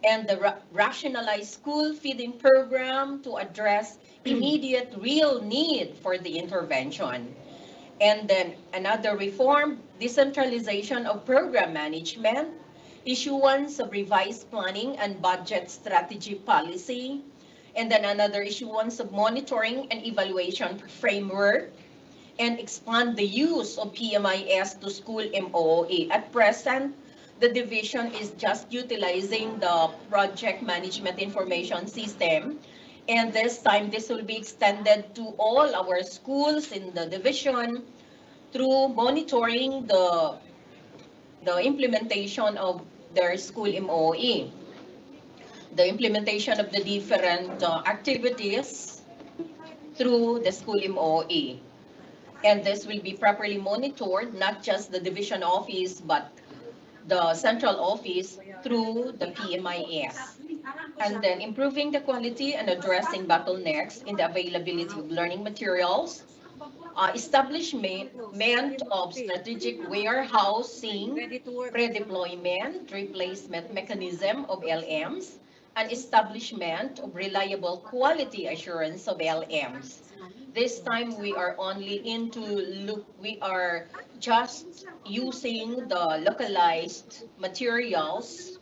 and the rationalized school feeding program to address immediate real need for the intervention. And then another reform, decentralization of program management, issuance of revised planning and budget strategy policy, and then another issuance of monitoring and evaluation framework, and expand the use of PMIS to school MOE. At present, the division is just utilizing the project management information system. And this time, this will be extended to all our schools in the division through monitoring the implementation of their school MOE. The implementation of the different activities through the school MOE. And this will be properly monitored, not just the division office, but the central office through the PMIS. And then improving the quality and addressing bottlenecks in the availability of learning materials, establishment of strategic warehousing, redeployment, replacement mechanism of LMs, and establishment of reliable quality assurance of LMs. This time we are only we are just using the localized materials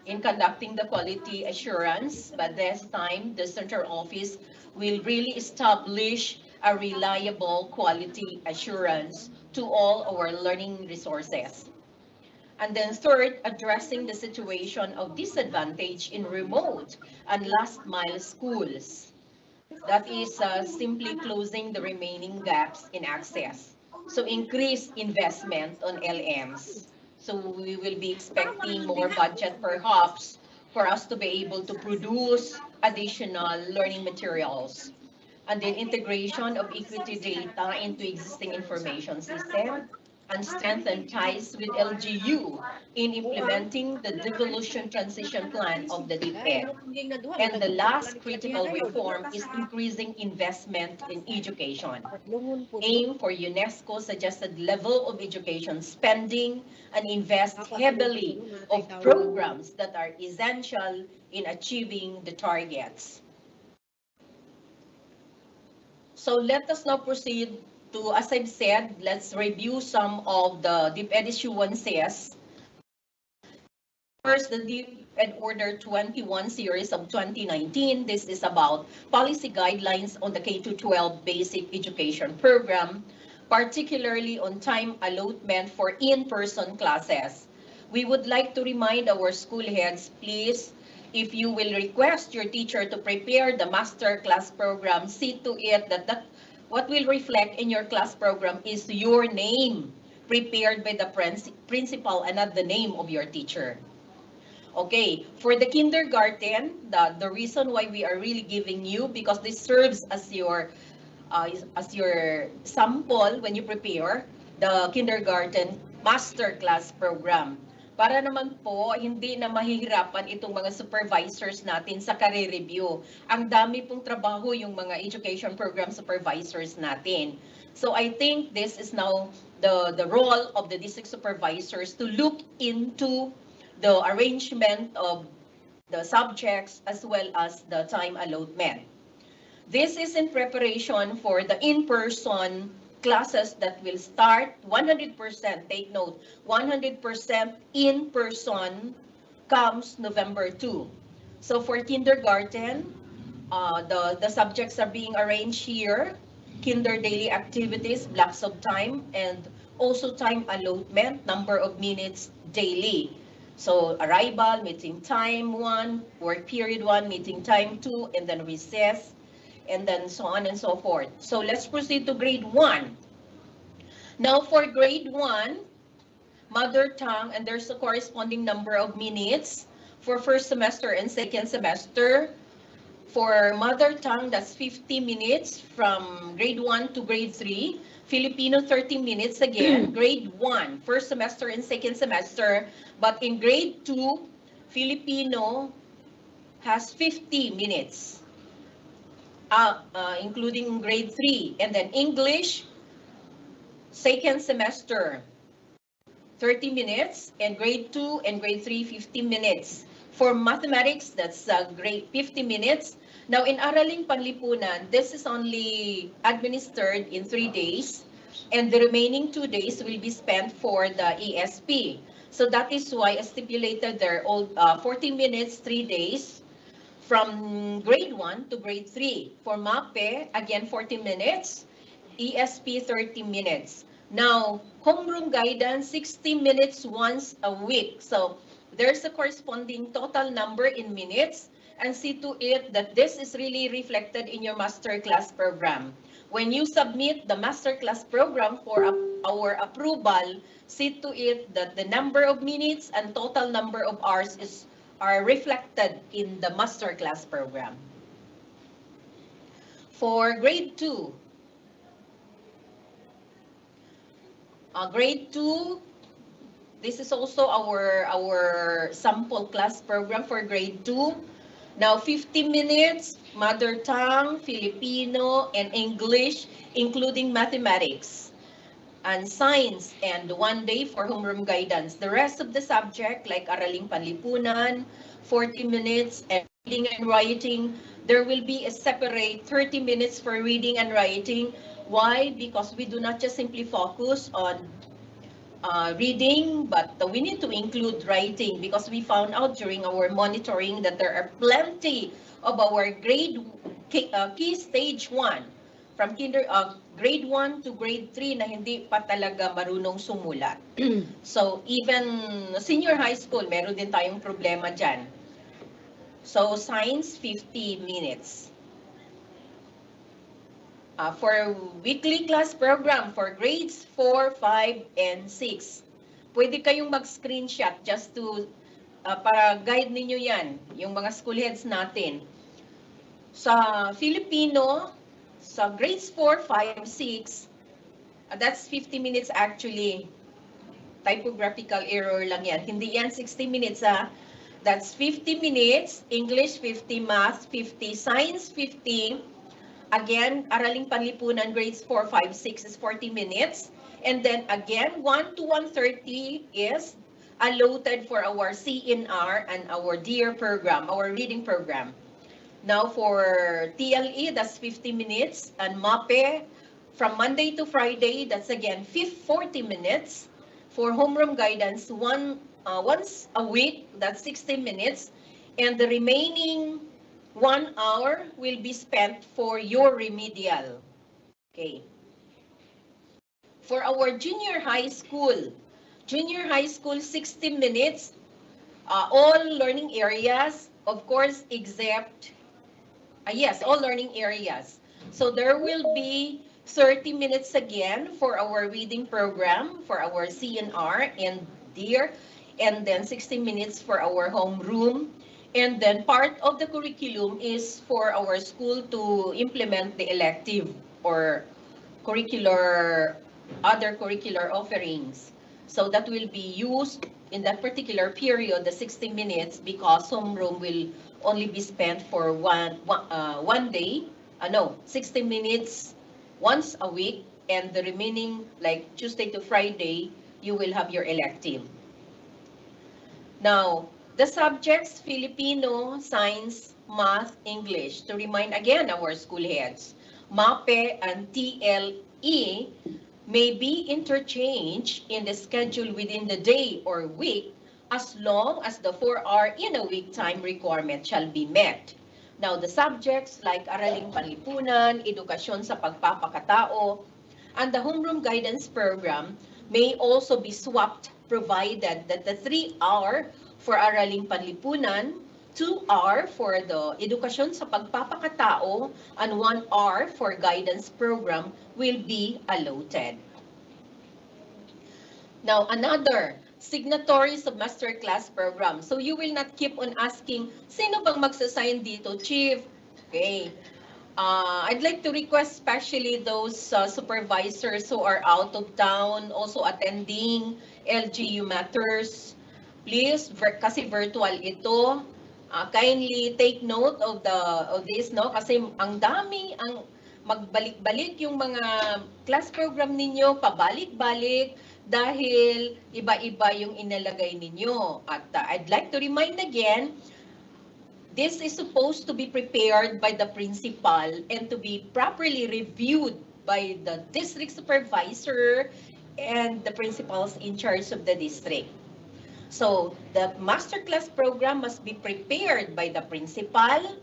in conducting the quality assurance, but this time the central office will really establish a reliable quality assurance to all our learning resources. And then third, addressing the situation of disadvantage in remote and last mile schools. That is simply closing the remaining gaps in access. So increase investment on LMs. So we will be expecting more budget perhaps for us to be able to produce additional learning materials. And then integration of equity data into existing information system and strengthen ties with LGU in implementing the devolution transition plan of the DepEd. And the last critical reform is increasing investment in education. Aim for UNESCO suggested level of education spending and invest heavily of programs that are essential in achieving the targets. So let us now proceed to, as I've said, let's review some of the DepEd issuances. First, the DepEd Order 21 series of 2019. This is about policy guidelines on the K-12 basic education program, particularly on time allotment for in-person classes. We would like to remind our school heads, please, if you will request your teacher to prepare the master class program, see to it that what will reflect in your class program is your name prepared by the principal and not the name of your teacher. Okay, for the kindergarten, the reason why we are really giving you, because this serves as your sample when you prepare the kindergarten master class program. Para naman po, hindi na mahihirapan itong mga supervisors natin sa career review. Ang dami pong trabaho yung mga education program supervisors natin. So I think this is now the role of the district supervisors to look into the arrangement of the subjects as well as the time allotment. This is in preparation for the in-person classes that will start 100%, take note, 100% in person comes November 2. So for kindergarten, the subjects are being arranged here, kinder daily activities, blocks of time, and also time allotment, number of minutes daily. So arrival, meeting time 1, work period 1, meeting time 2, and then recess, and then so on and so forth. So let's proceed to grade 1. Now for grade 1, mother tongue, and there's a corresponding number of minutes for first semester and second semester. For mother tongue, that's 50 minutes from grade 1 to grade 3. Filipino, 30 minutes again. Grade 1, first semester and second semester. But in grade 2, Filipino has 50 minutes. Including grade 3, and then English, second semester, 30 minutes, and grade 2 and grade 3, 50 minutes. For mathematics, that's grade 50 minutes. Now in Araling Panlipunan, this is only administered in 3 days, and the remaining 2 days will be spent for the ESP. So that is why I stipulated there 40 minutes, 3 days, from grade 1 to grade 3. For MAPE, again 40 minutes, ESP 30 minutes. Now, homeroom guidance, 60 minutes once a week. So there's a corresponding total number in minutes, and see to it that this is really reflected in your master class program. When you submit the master class program for our approval, see to it that the number of minutes and total number of hours are reflected in the master class program. For grade 2, this is also our sample class program for grade 2. Now 50 minutes, mother tongue, Filipino, and English, including mathematics and science, and 1 day for homeroom guidance. The rest of the subject, like Araling Panlipunan, 40 minutes, and reading and writing, there will be a separate 30 minutes for reading and writing. Why? Because we do not just simply focus on reading, but we need to include writing, because we found out during our monitoring that there are plenty of our grade key stage 1, from grade 1 to grade 3 na hindi pa talaga marunong sumulat. So even senior high school, meron din tayong problema dyan. So science, 50 minutes. For weekly class program for grades 4, 5, and 6. Pwede kayong mag-screenshot just to para guide ninyo yan, yung mga school heads natin. Sa Filipino, sa grades 4, 5, 6, that's 50 minutes actually. Typographical error lang yan. Hindi yan 60 minutes ha. That's 50 minutes, English 50, Math 50, Science 50. Again, Araling Panlipunan grades 4, 5, 6 is 40 minutes. And then again, 1 to 1:30 is allotted for our CNR and our DEAR program, our reading program. Now for TLE, that's 50 minutes. And MAPE, from Monday to Friday, that's again 40 minutes. For homeroom guidance, once a week, that's 60 minutes. And the remaining 1 hour will be spent for your remedial. Okay. For our junior high school, 60 minutes, all learning areas, of course, except, yes, all learning areas. So there will be 30 minutes again for our reading program, for our CNR and DEAR, and then 60 minutes for our homeroom. And then part of the curriculum is for our school to implement the elective or other curricular offerings. So that will be used in that particular period, the 60 minutes, because homeroom will only be spent for one day. 60 minutes once a week, and the remaining, like Tuesday to Friday, you will have your elective. Now, the subjects, Filipino, Science, Math, English. To remind again our school heads, MAPE and TLE may be interchanged in the schedule within the day or week as long as the 4-hour in a week time requirement shall be met. Now, the subjects like Araling Panlipunan, Edukasyon sa Pagpapakatao, and the Homeroom Guidance Program may also be swapped provided that the 3-hour for Araling Panlipunan, 2-hour for the Edukasyon sa Pagpapakatao, and 1 hour for Guidance Program will be allotted. Now, another, signatories of masterclass program. So you will not keep on asking, sino bang magsasign dito, Chief? Okay. I'd like to request especially those supervisors who are out of town, also attending LGU matters. Please, kasi virtual ito, kindly take note of this, no? Kasi ang dami, ang magbalik-balik yung mga class program ninyo, pabalik-balik, dahil iba-iba yung inalagay ninyo. At I'd like to remind again, this is supposed to be prepared by the principal and to be properly reviewed by the district supervisor and the principals in charge of the district. So, the masterclass program must be prepared by the principal.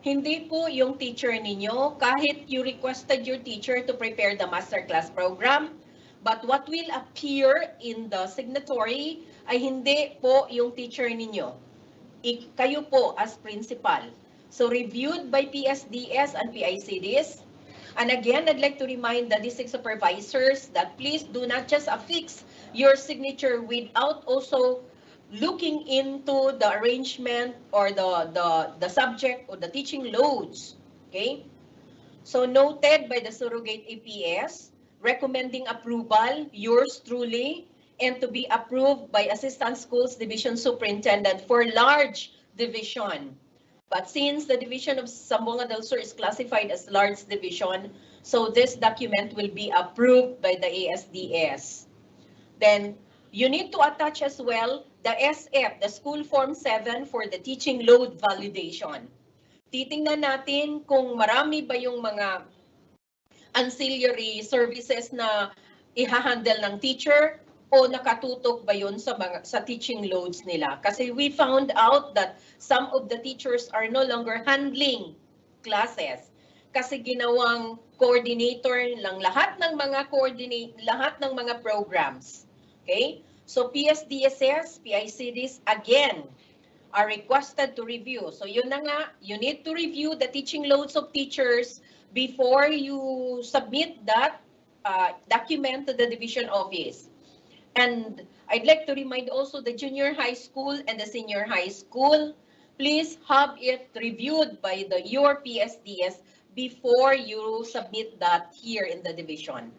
Hindi po yung teacher ninyo, kahit you requested your teacher to prepare the masterclass program, but what will appear in the signatory ay hindi po yung teacher ninyo. Kayo po as principal. So, reviewed by PSDS and PICDs. And again, I'd like to remind the district supervisors that please do not just affix your signature without also looking into the arrangement or the subject or the teaching loads. Okay? So, noted by the surrogate APS, recommending approval, yours truly, and to be approved by Assistant Schools Division Superintendent for large division. But since the division of Zamboanga del Sur is classified as large division, so this document will be approved by the ASDS. Then, you need to attach as well the SF, the School Form 7 for the teaching load validation. Titingnan natin kung marami ba yung mga ancillary services na ihahandle ng teacher o nakatutok ba yun sa teaching loads nila. Kasi we found out that some of the teachers are no longer handling classes. kasi ginawang coordinator lang lahat ng mga programs. Okay? So PSDSS, PICDs again are requested to review. So yun na nga, you need to review the teaching loads of teachers before you submit that document to the division office. And I'd like to remind also the junior high school and the senior high school, please have it reviewed by your PSDS before you submit that here in the division.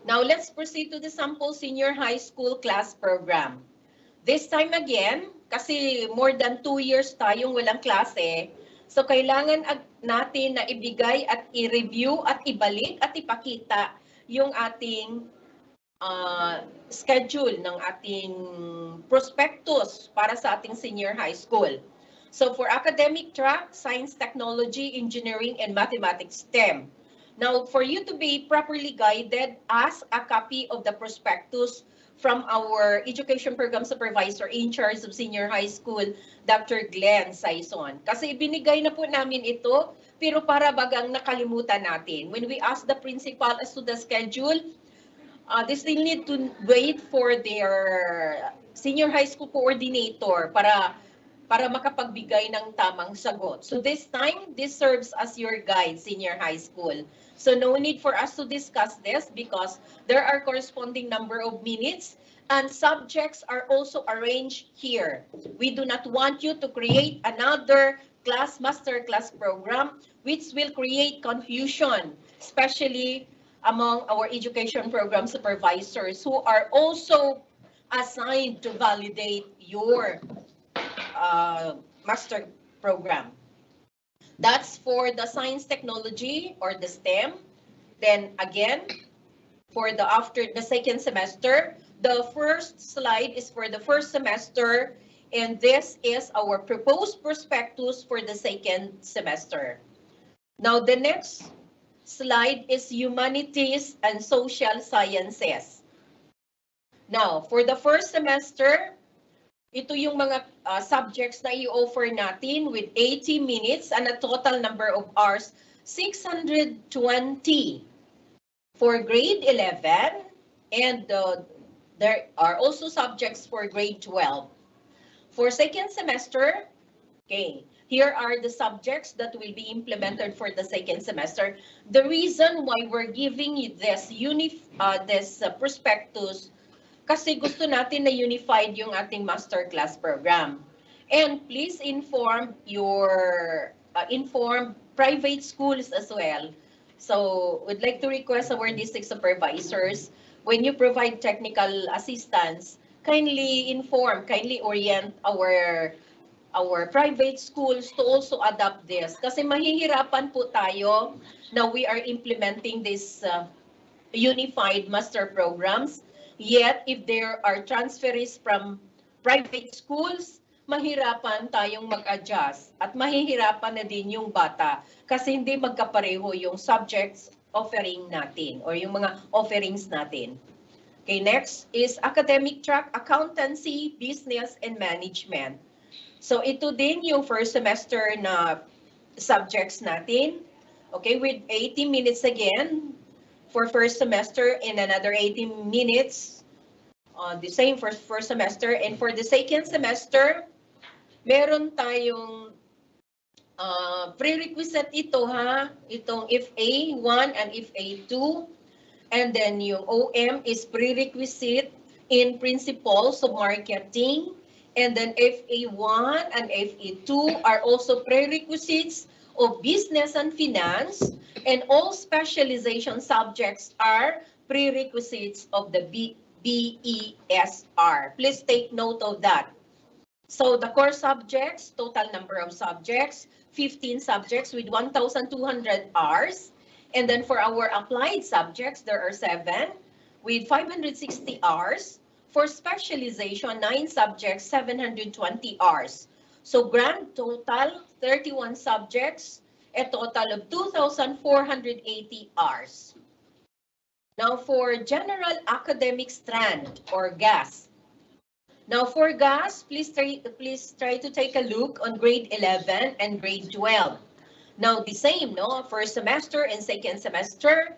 Now let's proceed to the sample senior high school class program. This time again, kasi more than 2 years tayong walang klase, so kailangan natin na ibigay at i-review at ibalik at ipakita yung ating schedule ng ating prospectus para sa ating senior high school. So for academic track, science, technology, engineering, and mathematics STEM. Now, for you to be properly guided, ask a copy of the prospectus from our education program supervisor in charge of senior high school, Dr. Glenn Saison. Kasi ibinigay na po namin ito, pero para bagang nakalimutan natin. When we ask the principal as to the schedule, they still need to wait for their senior high school coordinator para makapagbigay ng tamang sagot. So this time, this serves as your guide, senior high school. So no need for us to discuss this because there are corresponding number of minutes and subjects are also arranged here. We do not want you to create another master class program which will create confusion, especially among our education program supervisors who are also assigned to validate your master program. That's for the science technology or the STEM. Then again, for after the second semester, the first slide is for the first semester, and this is our proposed prospectus for the second semester. Now the next slide is humanities and social sciences. Now, for the first semester, ito yung mga subjects na i-offer natin with 80 minutes and a total number of hours, 620 for grade 11, and there are also subjects for grade 12. For second semester, okay, here are the subjects that will be implemented for the second semester. The reason why we're giving you this prospectus kasi gusto natin na unified yung ating master class program. And please inform your private schools as well. So we'd like to request our district supervisors, when you provide technical assistance, kindly orient our private schools to also adopt this. Kasi mahihirapan po tayo na we are implementing this unified master programs. Yet, if there are transferees from private schools, mahirapan tayong mag-adjust at mahihirapan na din yung bata kasi hindi magkapareho yung subjects offering natin or yung mga offerings natin. Okay, next is academic track, accountancy, business, and management. So ito din yung first semester na subjects natin. Okay, with 80 minutes again for first semester and another 80 minutes the same for first semester. And for the second semester, meron tayong prerequisite itong FA1 and FA2. And then yung OM is prerequisite in principles of marketing. And then FA1 and FA2 are also prerequisites of business and finance. And all specialization subjects are prerequisites of the BESR. Please take note of that. So the core subjects, total number of subjects, 15 subjects with 1,200 hours. And then for our applied subjects, there are 7 with 560 hours. For specialization, 9 subjects, 720 hours. So grand total, 31 subjects, a total of 2,480 hours. Now for general academic strand or GAS. Now for GAS, please try to take a look on grade 11 and grade 12. Now, the same, no? First semester and second semester,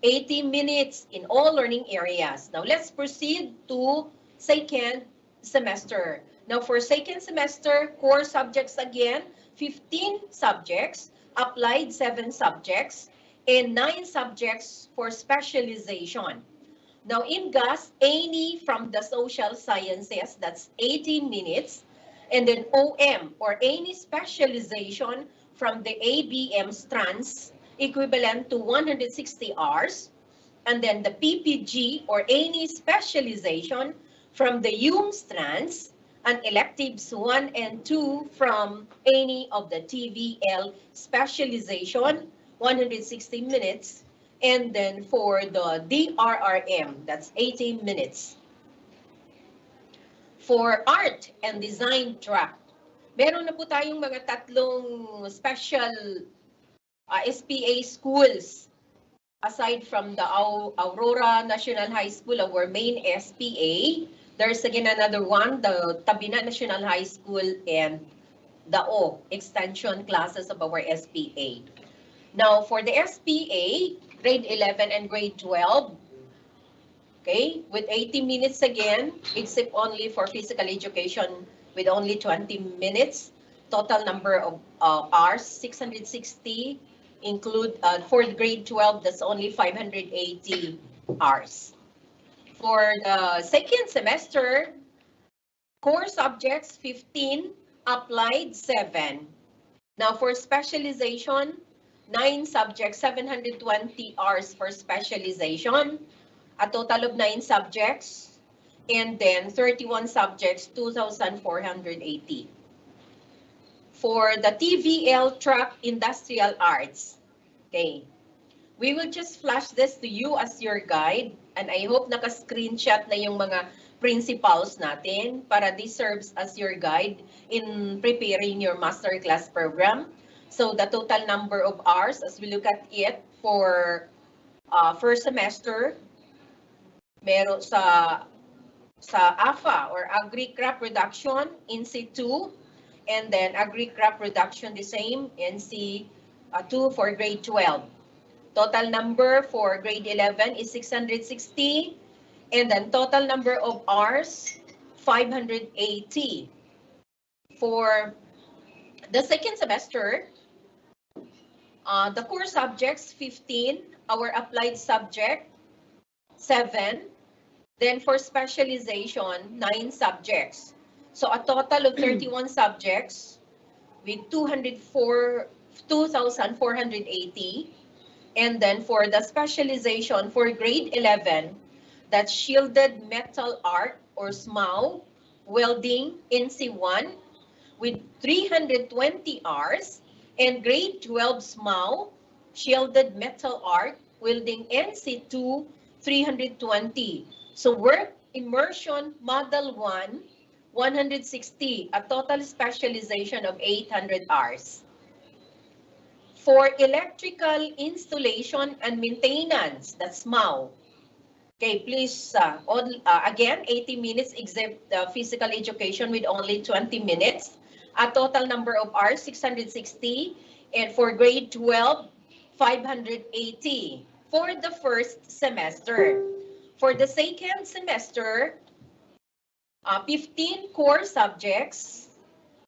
80 minutes in all learning areas. Now, let's proceed to second semester. Now, for second semester, core subjects again, 15 subjects, applied 7 subjects, and 9 subjects for specialization. Now, in GAS, any from the social sciences, that's 18 minutes, and then OM, or any specialization from the ABM strands, equivalent to 160 hours, and then the PPG, or any specialization from the UM strands, and electives 1 and 2 from any of the TVL specialization, 160 minutes, and then for the DRRM, that's 18 minutes. For art and design track, meron na po tayong mga tatlong special SPA schools aside from the Aurora National High School, our main SPA. There's again another one, the Tabina National High School, and the extension classes of our SPA. Now, for the SPA, grade 11 and grade 12, okay, with 80 minutes again, except only for physical education with only 20 minutes. Total number of hours, 660, include for grade 12, that's only 580 hours. For the second semester, core subjects 15, applied 7. Now for specialization, 9 subjects, 720 hours for specialization, a total of 9 subjects, and then 31 subjects, 2,480. For the TVL track industrial arts, okay, we will just flash this to you as your guide, and I hope naka-screenshot na yung mga principals natin para this serves as your guide in preparing your masterclass program. So the total number of hours, as we look at it for first semester, meron sa AFA or Agri-Crop Reduction, NC2, and then Agri-Crop Reduction the same, NC2 for grade 12. Total number for grade 11 is 660, and then total number of hours, 580. For the second semester, the core subjects, 15, our applied subject, 7. Then for specialization, 9 subjects. So a total of 31 subjects with 2,480. And then for the specialization for grade 11, that's shielded metal art or SMAU, welding, NC1, with 320 hours, and grade 12 SMAU, shielded metal art, welding, NC2, 320. So work immersion model 1, 160, a total specialization of 800 hours. For electrical installation and maintenance, that's MAU. Okay, please, again, 80 minutes except physical education with only 20 minutes. A total number of hours, 660. And for grade 12, 580 for the first semester. For the second semester, 15 core subjects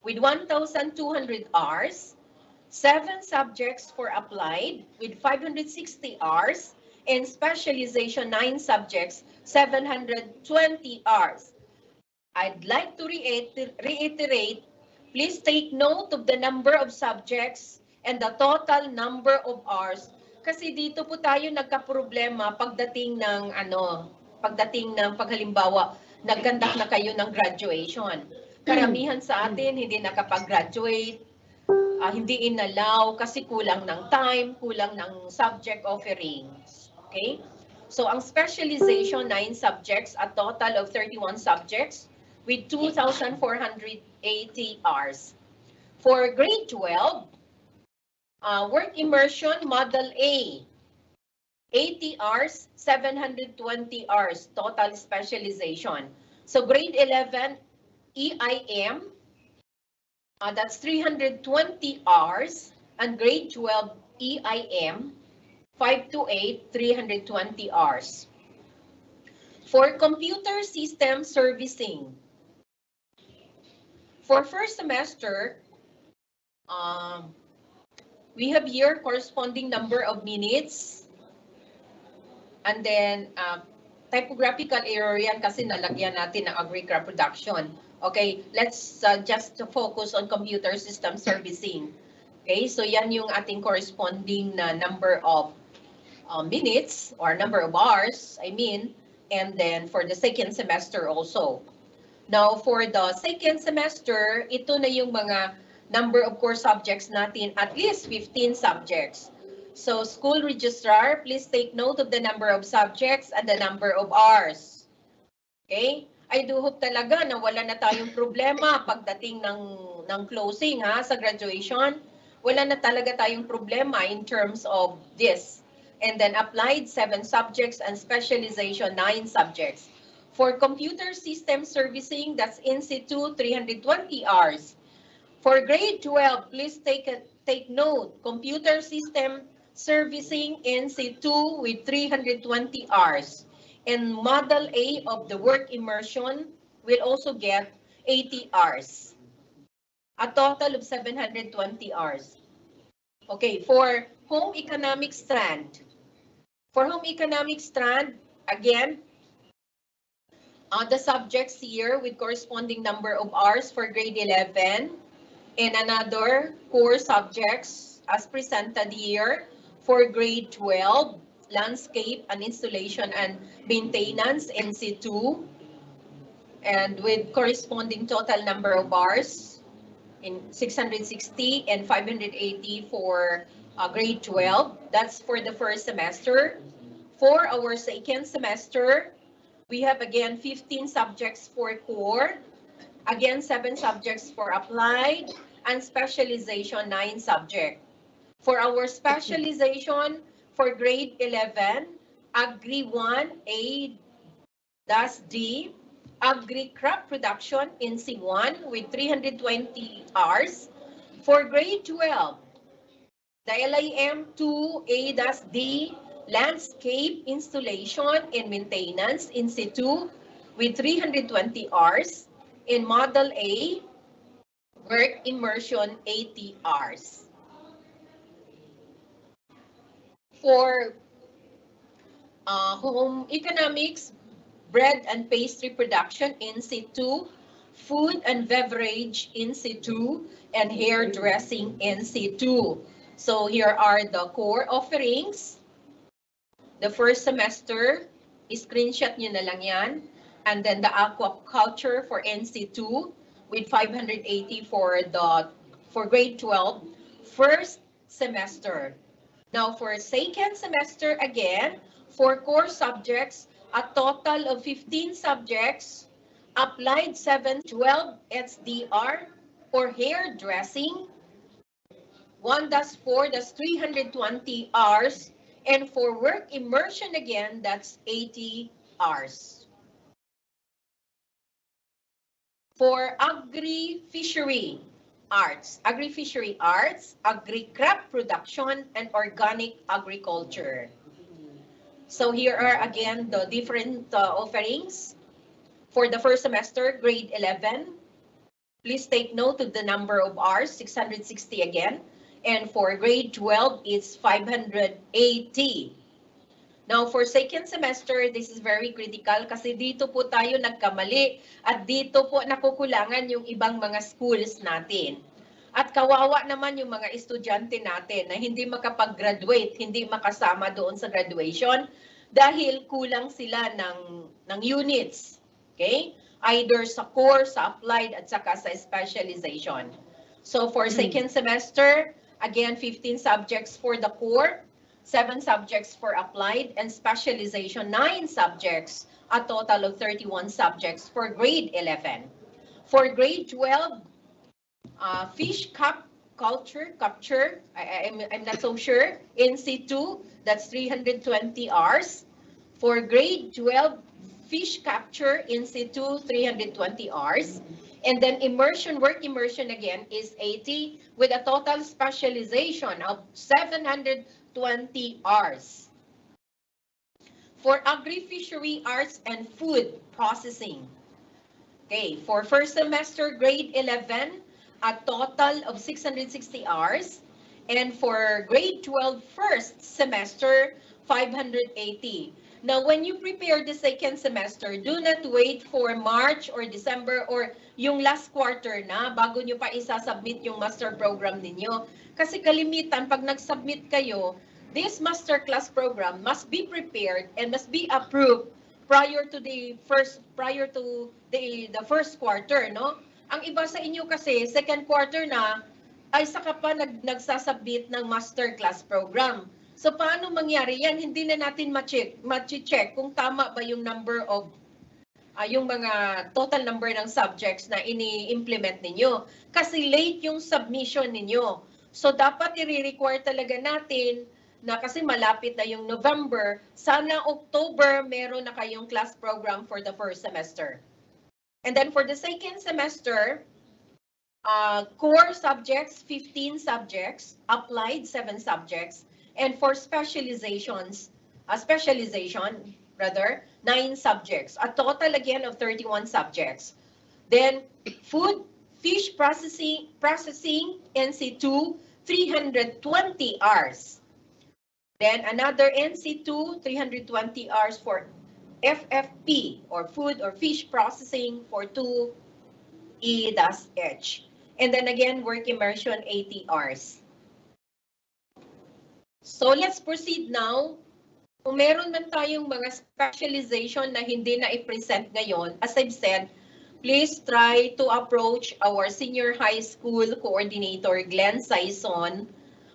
with 1,200 hours, 7 subjects for applied with 560 hours, and specialization 9 subjects, 720 hours. I'd like to reiterate, please take note of the number of subjects and the total number of hours. Kasi dito po tayo nagka-problema pagdating ng paghalimbawa, nagkandak na kayo ng graduation. Karamihan sa atin hindi nakapag-graduate, hindi inalaw kasi kulang ng time, kulang ng subject offerings. Okay? So ang specialization, 9 subjects, a total of 31 subjects with 2,480 hours. For grade 12, work immersion model A, 80 hours, 720 hours, total specialization. So grade 11, EIM, that's 320 hours, and grade 12 EIM, 5 to 8, 320 hours. For computer system servicing, for first semester, we have here corresponding number of minutes, and then typographical error yan kasi nalagyan natin ng agri-crop production. Okay, let's just focus on computer system servicing. Okay, so yan yung ating corresponding na number of minutes or number of hours, I mean, and then for the second semester also. Now, for the second semester, ito na yung mga number of core subjects natin, at least 15 subjects. So, school registrar, please take note of the number of subjects and the number of hours. Okay? I do hope talaga na wala na tayong problema pagdating ng closing sa graduation. Wala na talaga tayong problema in terms of this. And then applied, 7 subjects, and specialization, 9 subjects. For computer system servicing, that's in situ, 320 hours. For grade 12, please take note, computer system servicing in situ with 320 hours. And model A of the work immersion will also get 80 hours. A total of 720 hours. Okay, for home economic strand. For home economic strand, again, the subjects here with corresponding number of hours for grade 11 and another core subjects as presented here for grade 12, landscape and installation and maintenance in situ, and with corresponding total number of hours in 660 and 580 for grade 12. That's for the first semester. For our second semester, we have again 15 subjects for core, again 7 subjects for applied, and specialization 9 subjects. For our specialization for grade 11, Agri 1 A-D, Agri crop production in C1 with 320 hours. For grade 12, the LIM 2 A-D, landscape installation and maintenance in situ with 320 hours. In model A, work immersion 80 hours. For home economics, bread and pastry production in situ, food and beverage in situ, and hairdressing in situ. So here are the core offerings. The first semester, screenshot nyo na lang yan. And then the aquaculture for NC2 with 580 for grade 12, first semester. Now for second semester again, for core subjects, a total of 15 subjects, applied 7, 12 SDR for hairdressing, 1-4, that's 320 hours, and for work immersion again, that's 80 hours. For agri-fishery arts, agri-crop production, and organic agriculture. So here are again the different offerings. For the first semester, grade 11, please take note of the number of hours, 660 again. And for grade 12, it's 580. Now, for second semester, this is very critical kasi dito po tayo nagkamali at dito po nakukulangan yung ibang mga schools natin. At kawawa naman yung mga estudyante natin na hindi makapag-graduate, hindi makasama doon sa graduation dahil kulang sila ng units. Okay? Either sa core, sa applied, at saka sa specialization. So for second semester, again, 15 subjects for the core, 7 subjects for applied, and specialization, 9 subjects, a total of 31 subjects for grade 11. For grade 12, fish capture, I'm not so sure, in situ, that's 320 hours. For grade 12, fish capture in situ, 320 hours. And then immersion, work immersion again is 80 with a total specialization of 720 hours. For agri-fishery arts and food processing. Okay, for first semester, grade 11, a total of 660 hours. And for grade 12, first semester, 580. Now, when you prepare the second semester, do not wait for March or December or yung last quarter na bago nyo pa isa-submit yung master program ninyo. Kasi kalimitan, pag nag-submit kayo, this master class program must be prepared and must be approved prior to the first quarter, no? Ang iba sa inyo kasi second quarter na ay saka pa nagsasubmit ng master class program. So paano mangyari yan? Hindi na natin ma-check kung tama ba yung number of yung mga total number ng subjects na ini-implement ninyo. Kasi late yung submission ninyo. So dapat i-require talaga natin na kasi malapit na yung November, sana October meron na kayong class program for the first semester. And then for the second semester, core subjects, 15 subjects, applied 7 subjects, and for specialization, 9 subjects, a total again of 31 subjects. Then food, fish processing, NC2, 320 hours. Then another NC2, 320 hours for FFP, or food or fish processing for 2 E-H. And then again, work immersion, 80 hours. So let's proceed now. Kung meron man tayong mga specialization na hindi na i-present ngayon, as I've said, please try to approach our senior high school coordinator, Glenn Saison,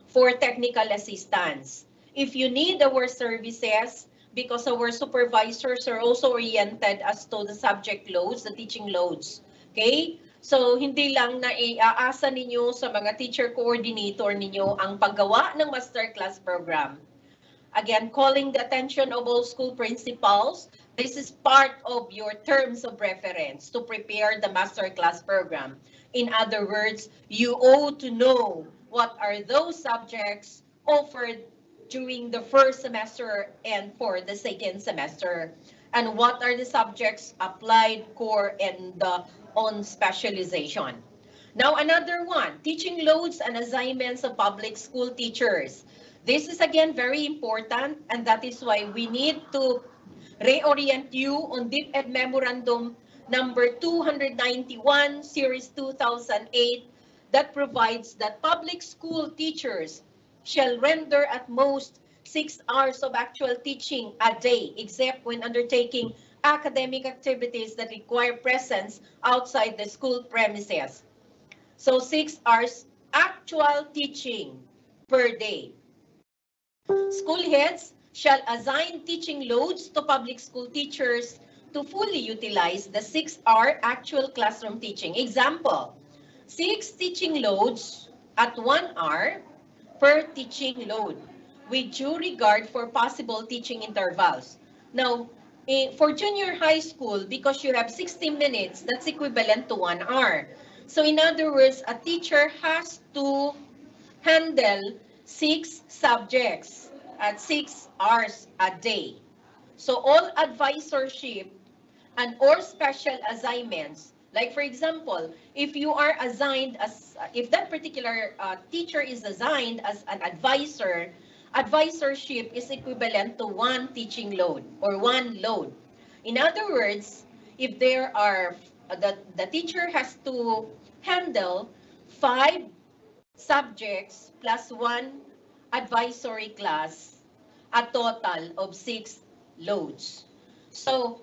for technical assistance. If you need our services, because our supervisors are also oriented as to the subject loads, the teaching loads. Okay? So, hindi lang na iaasa ninyo sa mga teacher coordinator ninyo ang paggawa ng masterclass program. Again, calling the attention of all school principals, this is part of your terms of reference to prepare the masterclass program. In other words, you owe to know what are those subjects offered during the first semester and for the second semester, and what are the subjects applied, core, and on specialization. Now, another one, teaching loads and assignments of public school teachers. This is again very important, and that is why we need to reorient you on DepEd Memorandum number 291, Series 2008, that provides that public school teachers shall render at most 6 hours of actual teaching a day, except when undertaking academic activities that require presence outside the school premises. So 6 hours actual teaching per day. School heads shall assign teaching loads to public school teachers to fully utilize the 6-hour actual classroom teaching. Example, 6 teaching loads at 1 hour per teaching load, with due regard for possible teaching intervals. Now, for junior high school, because you have 60 minutes, that's equivalent to 1 hour. So in other words, a teacher has to handle 6 subjects at 6 hours a day. So all advisorship and or special assignments, like for example, if you are assigned as, if that particular teacher is assigned as an advisor, advisorship is equivalent to 1 teaching load or 1 load. In other words, if there are, the teacher has to handle 5 subjects plus 1 advisory class, a total of 6 loads. So,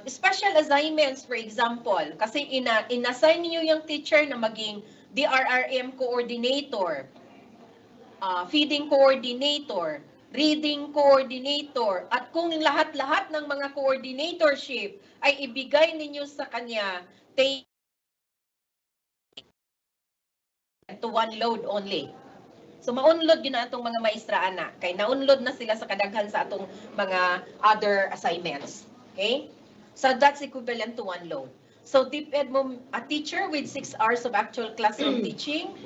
special assignments, for example, kasi inassign niyo yung teacher na maging DRRM coordinator, feeding coordinator, reading coordinator, at kung lahat-lahat ng mga coordinatorship ay ibigay ninyo sa kanya, take to 1 load only. So maunlod yun na itong mga maestra ana, kay naunlod na sila sa kadaghan sa atong mga other assignments. Okay? So that's equivalent to 1 load. So DepEd mo, a teacher with 6 hours of actual classroom teaching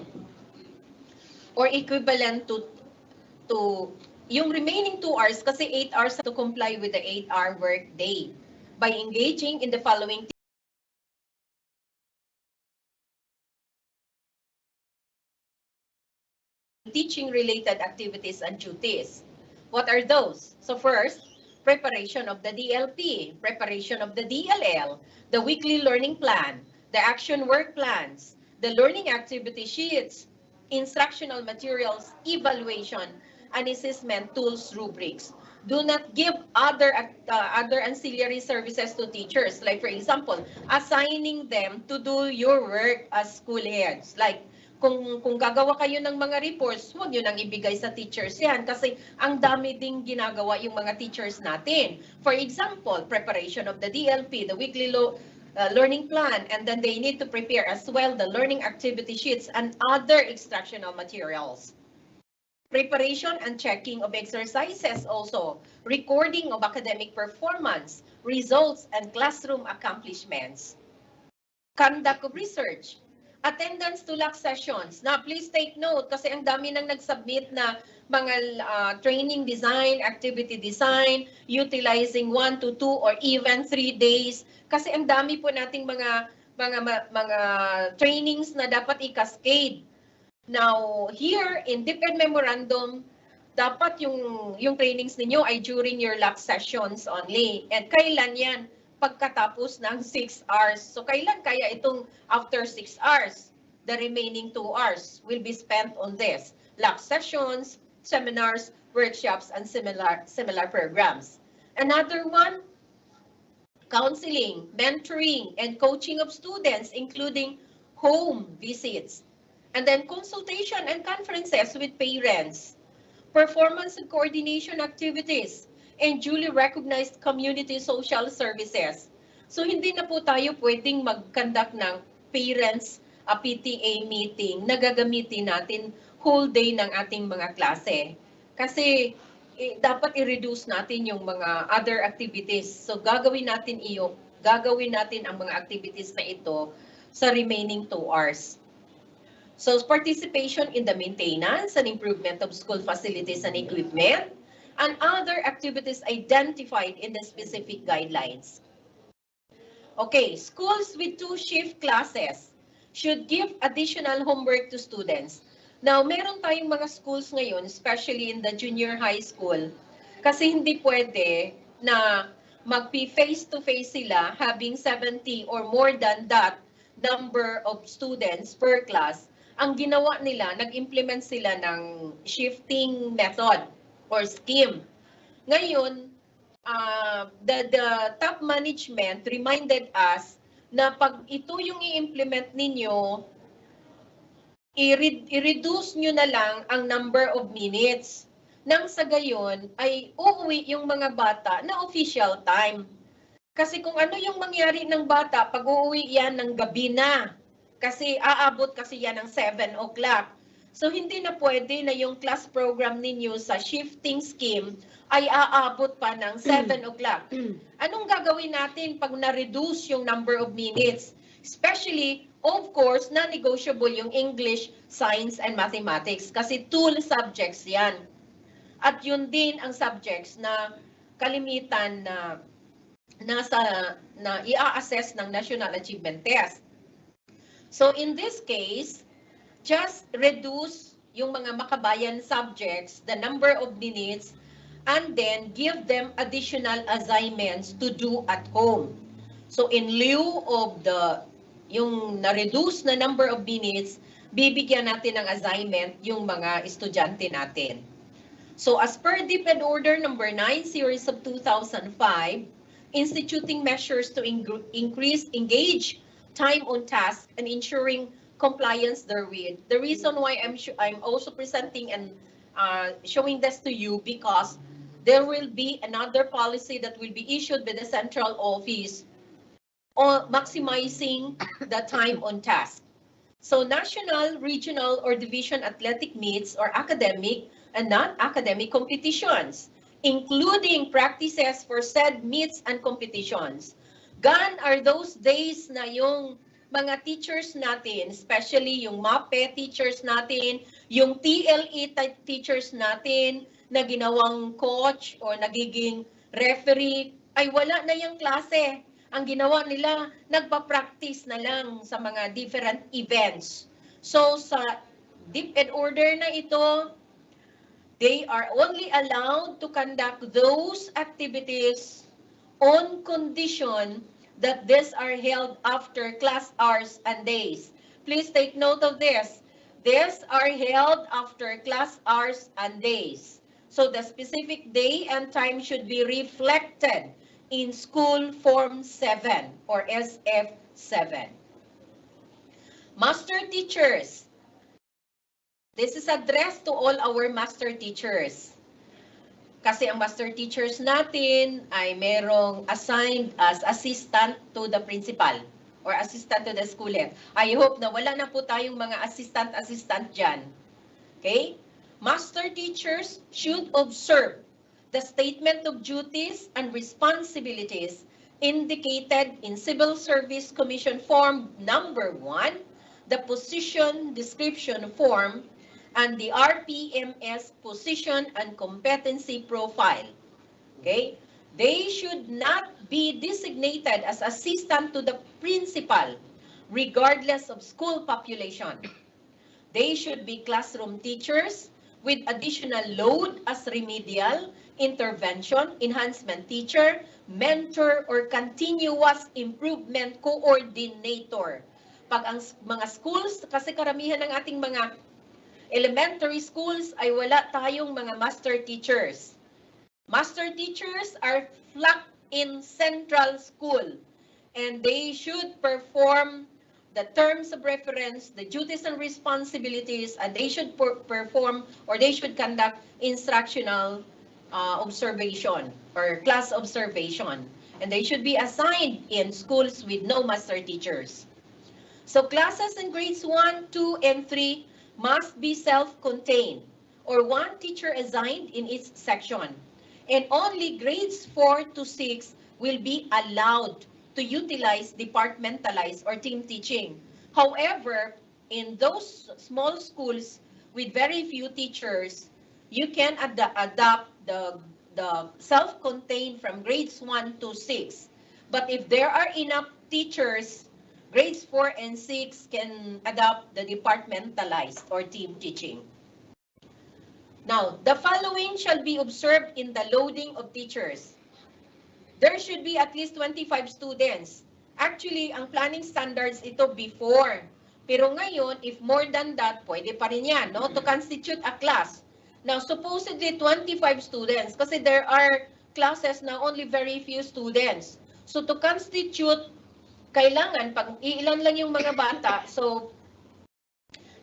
or equivalent to yung remaining 2 hours kasi 8 hours to comply with the 8-hour work day by engaging in the following teaching-related activities and duties. What are those? So first, preparation of the DLP, preparation of the DLL, the weekly learning plan, the action work plans, the learning activity sheets, instructional materials, evaluation, and assessment tools rubrics. Do not give other ancillary services to teachers. Like for example, assigning them to do your work as school heads. Like kung gagawa kayo ng mga reports, huwag nyo nang ibigay sa teachers yan kasi ang dami ding ginagawa yung mga teachers natin. For example, preparation of the DLP, the weekly learning plan, and then they need to prepare as well the learning activity sheets and other instructional materials. Preparation and checking of exercises also, recording of academic performance, results, and classroom accomplishments. Conduct of research, attendance to LAC sessions. Now, please take note kasi ang dami nang nag-submit na mga training design, activity design, utilizing 1 to 2 or even 3 days. Kasi ang dami po nating mga trainings na dapat i-cascade. Now, here in DepEd Memorandum, dapat yung trainings ninyo ay during your LAC sessions only. And kailan yan? Pagkatapos ng 6 hours. So, kailan kaya itong after 6 hours? The remaining 2 hours will be spent on this. LAC sessions, seminars, workshops, and similar programs. Another one, counseling, mentoring, and coaching of students, including home visits. And then consultation and conferences with parents, performance and coordination activities, and duly recognized community social services. So hindi na po tayo pwedeng mag-conduct ng parents PTA meeting na gagamitin natin whole day ng ating mga klase. Kasi dapat i-reduce natin yung mga other activities. So gagawin natin ang mga activities na ito sa remaining 2 hours. So participation in the maintenance and improvement of school facilities and equipment, and other activities identified in the specific guidelines. Okay, schools with 2-shift classes should give additional homework to students. Now, meron tayong mga schools ngayon, especially in the junior high school, kasi hindi pwede na mag-face-to-face sila having 70 or more than that number of students per class. Ang ginawa nila, nag-implement sila ng shifting method or scheme. Ngayon, the top management reminded us na pag ito yung i-implement ninyo, i-reduce nyo na lang ang number of minutes. Nang sa gayon ay uuwi yung mga bata na official time. Kasi kung ano yung mangyari ng bata, pag uuwi yan ng gabi na. Kasi aabot kasi yan ng 7 o'clock. So hindi na pwede na yung class program ninyo sa shifting scheme ay aabot pa ng 7 o'clock. Anong gagawin natin pag na-reduce yung number of minutes? Especially, of course, non-negotiable yung English, Science, and Mathematics kasi tool subjects yan. At yun din ang subjects na kalimitan na i-assess ng National Achievement Test. So in this case, just reduce yung mga makabayan subjects, the number of minutes, and then give them additional assignments to do at home. So in lieu of yung na-reduce na number of minutes, bibigyan natin ng assignment yung mga estudyante natin. So as per DepEd Order number 9, Series of 2005, instituting measures to engage time on task and ensuring compliance therewith. The reason why I'm also presenting and showing this to you because there will be another policy that will be issued by the central office on maximizing the time on task. So national, regional, or division athletic meets or academic and non-academic competitions, including practices for said meets and competitions. Gone are those days na yung mga teachers natin, especially yung MAPE teachers natin, yung TLE teachers natin na ginawang coach o nagiging referee, ay wala na yung klase. Ang ginawa nila, nagpa-practice na lang sa mga different events. So sa DepEd order na ito, they are only allowed to conduct those activities on condition that these are held after class hours and days. Please take note of this. These are held after class hours and days. So the specific day and time should be reflected in School Form 7 or SF7. Master teachers. This is addressed to all our master teachers. Kasi ang master teachers natin ay merong assigned as assistant to the principal or assistant to the school head. I hope na wala na po tayong mga assistant dyan. Okay? Master teachers should observe the statement of duties and responsibilities indicated in Civil Service Commission Form number 1, the position description form, and the RPMS position and competency profile. Okay? They should not be designated as assistant to the principal, regardless of school population. They should be classroom teachers with additional load as remedial, intervention, enhancement teacher, mentor, or continuous improvement coordinator. Pag ang mga schools, kasi karamihan ng ating mga elementary schools ay wala tayong mga master teachers. Master teachers are flocked in central school and they should perform the terms of reference, the duties and responsibilities, and they should perform or they should conduct instructional observation or class observation. And they should be assigned in schools with no master teachers. So classes in grades 1, 2, and 3 must be self-contained or one teacher assigned in each section. And only grades 4 to 6 will be allowed to utilize departmentalized or team teaching. However, in those small schools with very few teachers, you can adopt the self-contained from grades 1 to 6. But if there are enough teachers, grades 4 and 6 can adopt the departmentalized or team teaching. Now, the following shall be observed in the loading of teachers. There should be at least 25 students. Actually, ang planning standards ito before. Pero ngayon, if more than that, pwede pa rin yan, no? To constitute a class. Now, supposedly 25 students kasi there are classes na only very few students. So to constitute, kailangan, pag ilan lang yung mga bata, so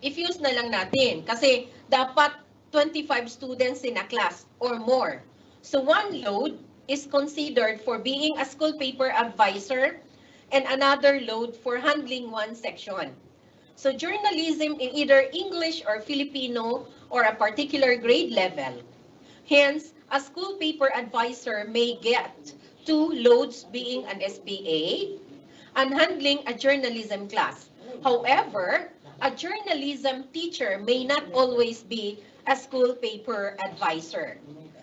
i-fuse na lang natin. Kasi dapat 25 students in a class or more. So one load is considered for being a school paper advisor and another load for handling one section. So journalism in either English or Filipino or a particular grade level. Hence, a school paper advisor may get 2 loads being an SPA and handling a journalism class. However, a journalism teacher may not always be a school paper advisor.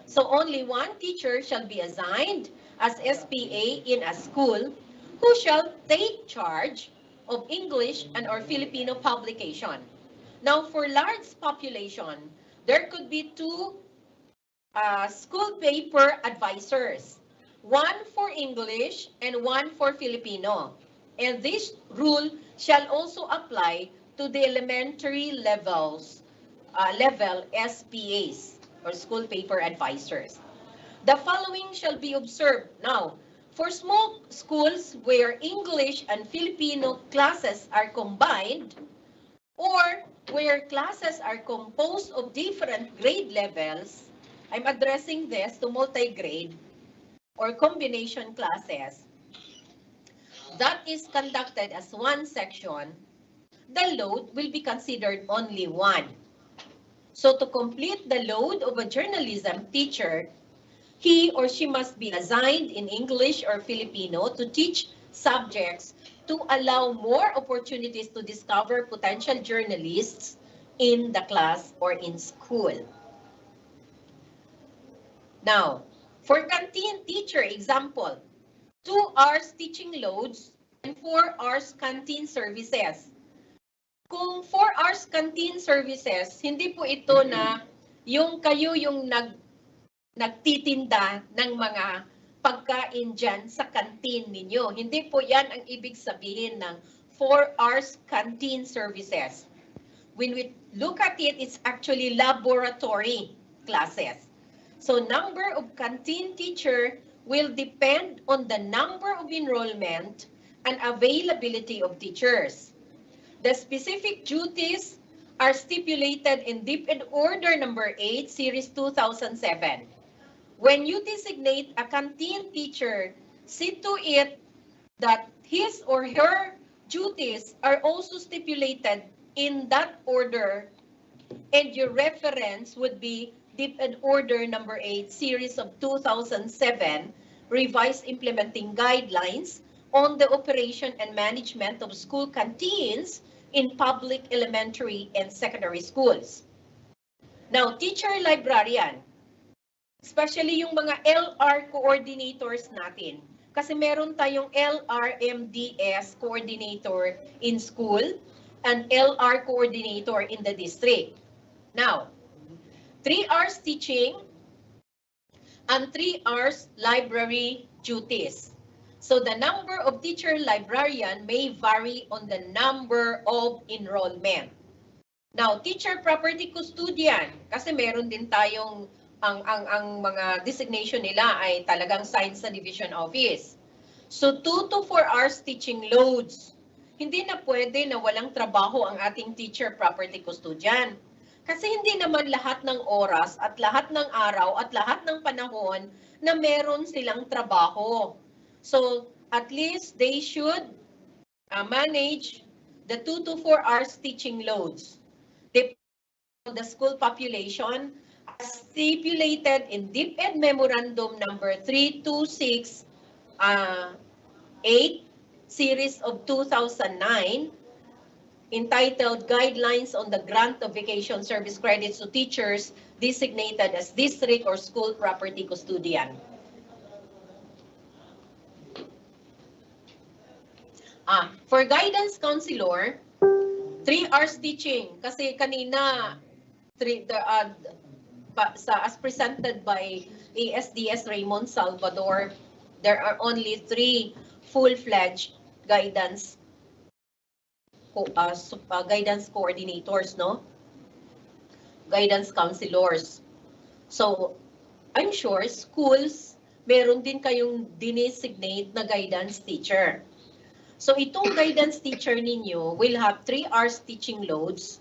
So only one teacher shall be assigned as SPA in a school who shall take charge of English and or Filipino publication. Now, for large population, there could be 2 school paper advisors, one for English and one for Filipino. And this rule shall also apply to the elementary level SPAs or school paper advisors. The following shall be observed. Now, for small schools where English and Filipino classes are combined or where classes are composed of different grade levels, I'm addressing this to multi-grade or combination classes that is conducted as one section, the load will be considered only one. So to complete the load of a journalism teacher, he or she must be assigned in English or Filipino to teach subjects to allow more opportunities to discover potential journalists in the class or in school. Now, for canteen teacher example, 2 hours teaching loads and 4 hours canteen services. Kung 4 hours canteen services, hindi po ito na yung kayo yung nagtitinda ng mga pagkain dyan sa canteen ninyo. Hindi po yan ang ibig sabihin ng 4 hours canteen services. When we look at it, it's actually laboratory classes. So number of canteen teacher will depend on the number of enrollment and availability of teachers. The specific duties are stipulated in DepEd Order Number 8, Series 2007. When you designate a canteen teacher, see to it that his or her duties are also stipulated in that order, and your reference would be DepEd Order Number 8, Series of 2007, Revised Implementing Guidelines on the Operation and Management of School Canteens in Public Elementary and Secondary Schools. Now, teacher librarian, especially yung mga LR coordinators natin, kasi meron tayong LRMDS coordinator in school and LR coordinator in the district. Now, 3 hours teaching and 3 hours library duties. So the number of teacher librarian may vary on the number of enrollment. Now, teacher property custodian, kasi meron din tayong ang mga designation nila ay talagang science sa division office. So 2 to 4 hours teaching loads. Hindi na pwede na walang trabaho ang ating teacher property custodian. Kasi hindi naman lahat ng oras at lahat ng araw at lahat ng panahon na meron silang trabaho. So at least they should manage the 2 to 4 hours teaching loads. The school population as stipulated in DepEd Memorandum Number 326 8 Series of 2009, entitled Guidelines on the Grant of Vacation Service Credits to Teachers Designated as District or School Property Custodian. For guidance counselor, 3 hours teaching. Kasi kanina, as presented by ASDS Raymond Salvador, there are only 3 full-fledged guidance coordinators, no? Guidance counselors. So, I'm sure schools, meron din kayong dinesignate na guidance teacher. So, itong guidance teacher ninyo will have 3 hours teaching loads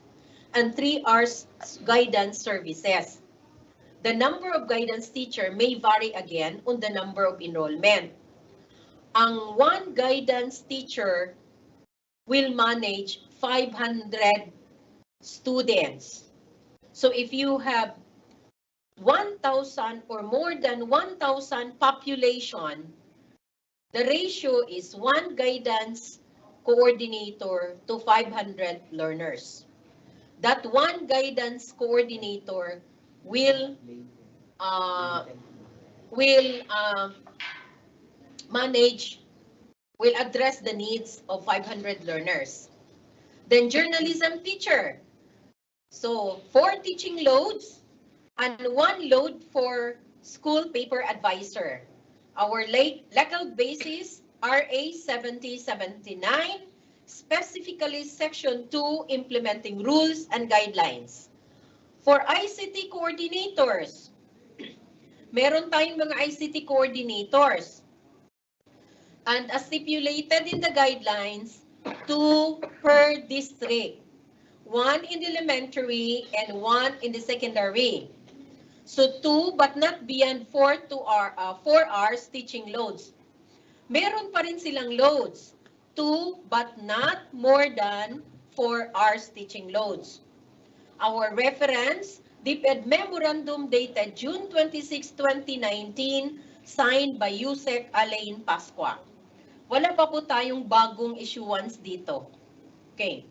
and 3 hours guidance services. The number of guidance teacher may vary again on the number of enrollment. Ang one guidance teacher will manage 500 students. So if you have 1,000 or more than 1,000 population, the ratio is 1 guidance coordinator to 500 learners. That 1 guidance coordinator will address the needs of 500 learners. Then journalism teacher. So 4 teaching loads and 1 load for school paper advisor. Our legal basis RA 7079, specifically Section 2 implementing rules and guidelines. For ICT coordinators, meron tayong mga ICT coordinators. And as stipulated in the guidelines, 2 per district. 1 in the elementary and 1 in the secondary. So 2 but not beyond 4 hours teaching loads. Meron pa rin silang loads. 2 but not more than 4 hours teaching loads. Our reference, DepEd Memorandum dated June 26, 2019, signed by Yusek Alain Pasqua. wala pa po tayong bagong issuance dito. Okay.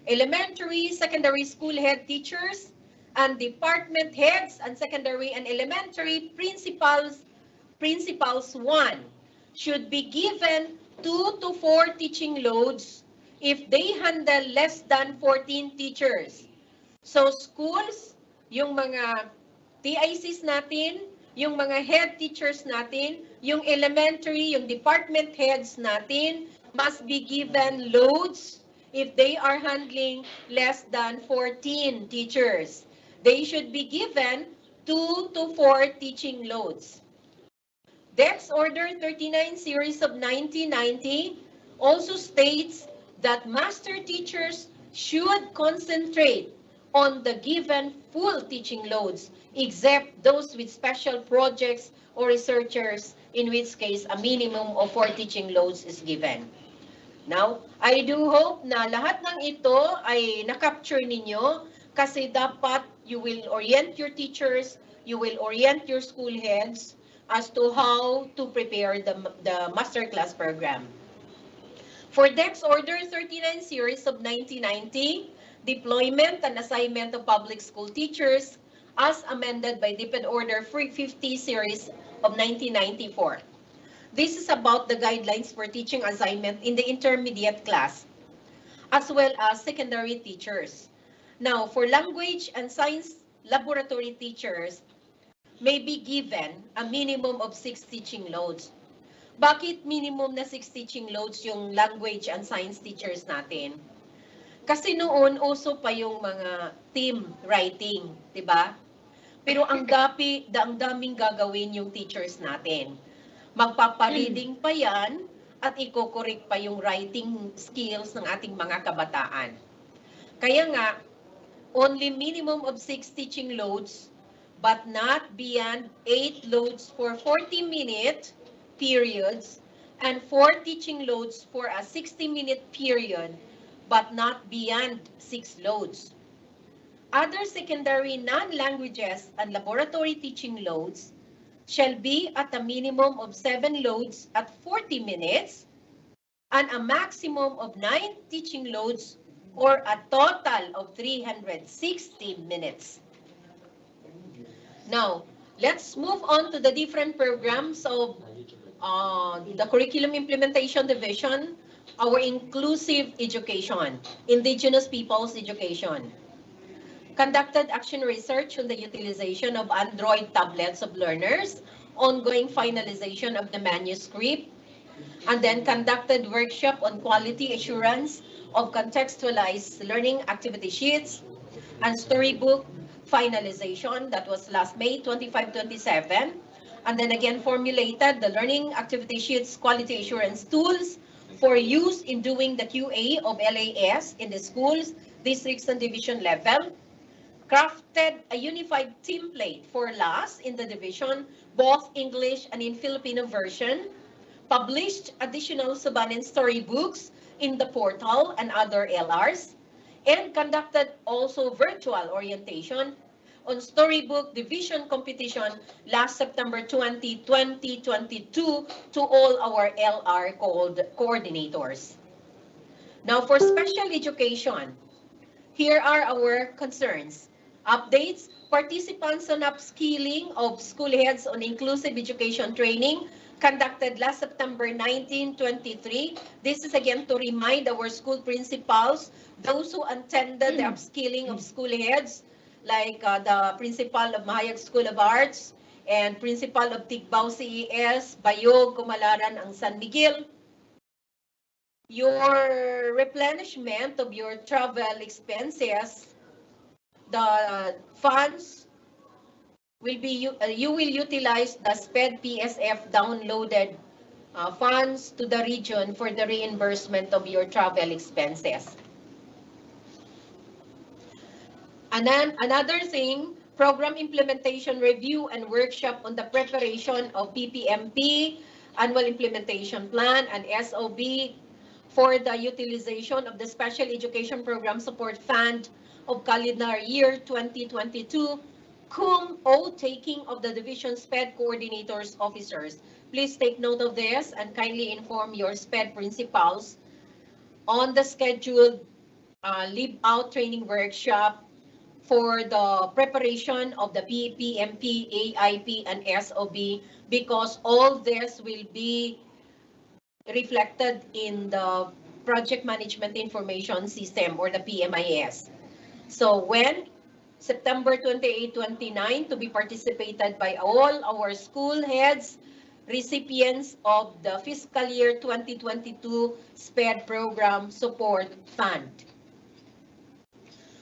Elementary, secondary school head teachers, and department heads and secondary and elementary principals 1 should be given 2 to 4 teaching loads if they handle less than 14 teachers. So schools, yung mga TICs natin, yung mga head teachers natin, yung elementary, yung department heads natin, must be given loads if they are handling less than 14 teachers. They should be given 2 to 4 teaching loads. DepEd Order 39 Series of 1990 also states that master teachers should concentrate on the given full teaching loads, except those with special projects or researchers, in which case a minimum of 4 teaching loads is given. Now, I do hope na lahat ng ito ay na-capture ninyo kasi dapat you will orient your teachers, you will orient your school heads as to how to prepare the masterclass program. For DepEd Order 39 Series of 1990, Deployment and Assignment of Public School Teachers, as amended by DepEd Order 350 Series of 1994. This is about the guidelines for teaching assignment in the intermediate class, as well as secondary teachers. Now, for language and science laboratory teachers, may be given a minimum of 6 teaching loads. Bakit minimum na 6 teaching loads yung language and science teachers natin? Kasi noon, uso pa yung mga team writing, di ba? Pero ang daming gagawin yung teachers natin. Magpapareading pa yan at iko-correct pa yung writing skills ng ating mga kabataan. Kaya nga, only minimum of 6 teaching loads, but not beyond 8 loads for 40-minute periods and 4 teaching loads for a 60-minute period, but not beyond 6 loads. Other secondary non-languages and laboratory teaching loads shall be at a minimum of 7 loads at 40 minutes and a maximum of 9 teaching loads or a total of 360 minutes. Now, let's move on to the different programs of the Curriculum Implementation Division, our inclusive education, indigenous peoples education. Conducted action research on the utilization of Android tablets of learners, ongoing finalization of the manuscript, and then conducted workshop on quality assurance of contextualized learning activity sheets and storybook finalization. That was last May 25-27. And then again formulated the learning activity sheets quality assurance tools for use in doing the QA of LAS in the schools, districts, and division level. Crafted a unified template for LAS in the division, both English and in Filipino version. Published additional Subanen storybooks in the portal and other LRs. And conducted also virtual orientation on storybook division competition last September 20, 2022 to all our LR coordinators. Now for special education, here are our concerns. Updates, participants on upskilling of school heads on inclusive education training conducted last September 19, 2023. This is again to remind our school principals, those who attended the upskilling of school heads, like the principal of Mahayag School of Arts and principal of Tigbao CES, Bayog, Kumalaran, ang San Miguel. Your replenishment of your travel expenses, the funds will be, you will utilize the SPED PSF downloaded funds to the region for the reimbursement of your travel expenses. And then another thing, program implementation review and workshop on the preparation of PPMP, annual implementation plan, and SOB for the utilization of the Special Education Program Support Fund of calendar year 2022, cum taking of the division SPED coordinators officers. Please take note of this and kindly inform your SPED principals on the scheduled leave out training workshop for the preparation of the PPMP, AIP, and SOB, because all this will be reflected in the Project Management Information System, or the PMIS. So when September 28, 29, to be participated by all our school heads, recipients of the fiscal year 2022 SPED Program Support Fund.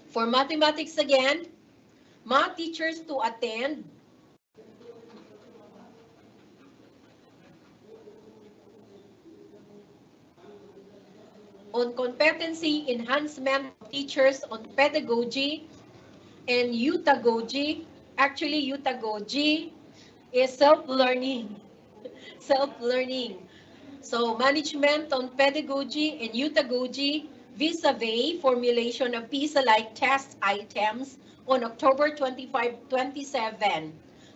For mathematics again, math teachers to attend on competency enhancement of teachers on pedagogy and utagogy. Actually, utagogy is self-learning. Self-learning. So management on pedagogy and utagogy vis-a-vis formulation of PISA-like test items on October 25, 27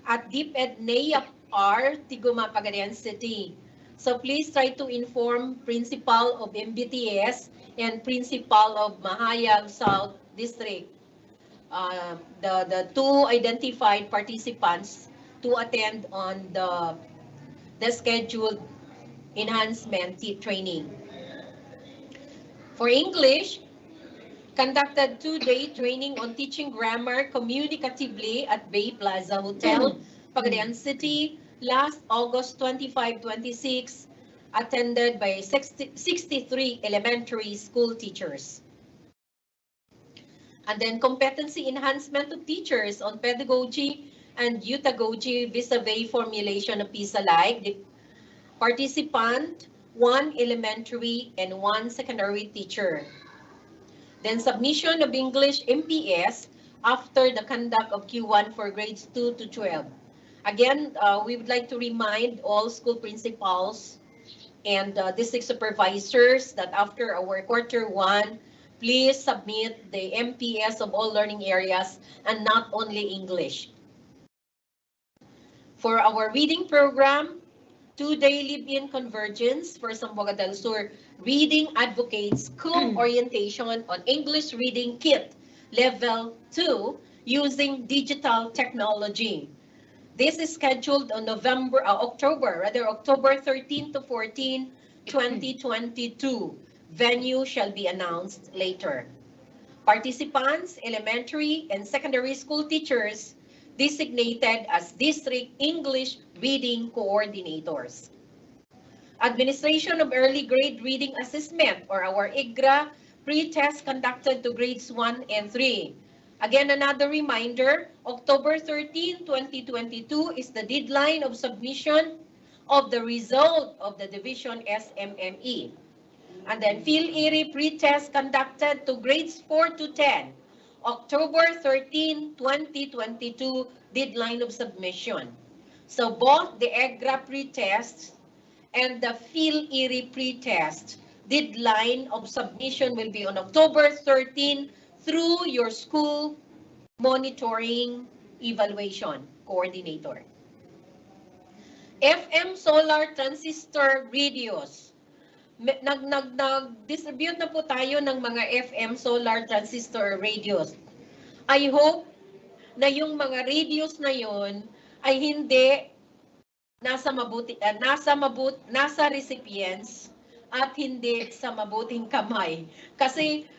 at DepEd NAIAP-R, Tiguma, Pagadian City. So please try to inform principal of MBTS and principal of Mahayag South District, the two identified participants, to attend on the scheduled enhancement training. For English, conducted 2-day training on teaching grammar communicatively at Bay Plaza Hotel, Pagadian City, last August 25-26, attended by 63 elementary school teachers. And then competency enhancement of teachers on pedagogy and utagogy vis-a-vis formulation of PISA-like. Participant, 1 elementary and 1 secondary teacher. Then submission of English MPS after the conduct of Q1 for grades 2 to 12. Again, we would like to remind all school principals and district supervisors that after our Q1, please submit the MPS of all learning areas and not only English. For our reading program, 2-day live-in convergence for Zamboanga del Sur Reading Advocates Co-Orientation on English Reading Kit Level 2 using digital technology. This is scheduled on October 13 to 14, 2022. Venue shall be announced later. Participants, elementary and secondary school teachers designated as District English Reading Coordinators. Administration of Early Grade Reading Assessment, or our IGRA, pre-test conducted to grades 1 and 3. Again, another reminder, October 13, 2022 is the deadline of submission of the result of the Division SMME. And then PhilErie pre-test conducted to grades 4 to 10. October 13, 2022, deadline of submission. So both the EGRA pre-test and the PhilErie pre-test deadline of submission will be on October 13 through your school monitoring evaluation coordinator. FM solar transistor radios. Nag-distribute na po tayo ng mga FM solar transistor radios. I hope na yung mga radios na yon ay hindi nasa recipients at hindi sa mabuting kamay. Kasi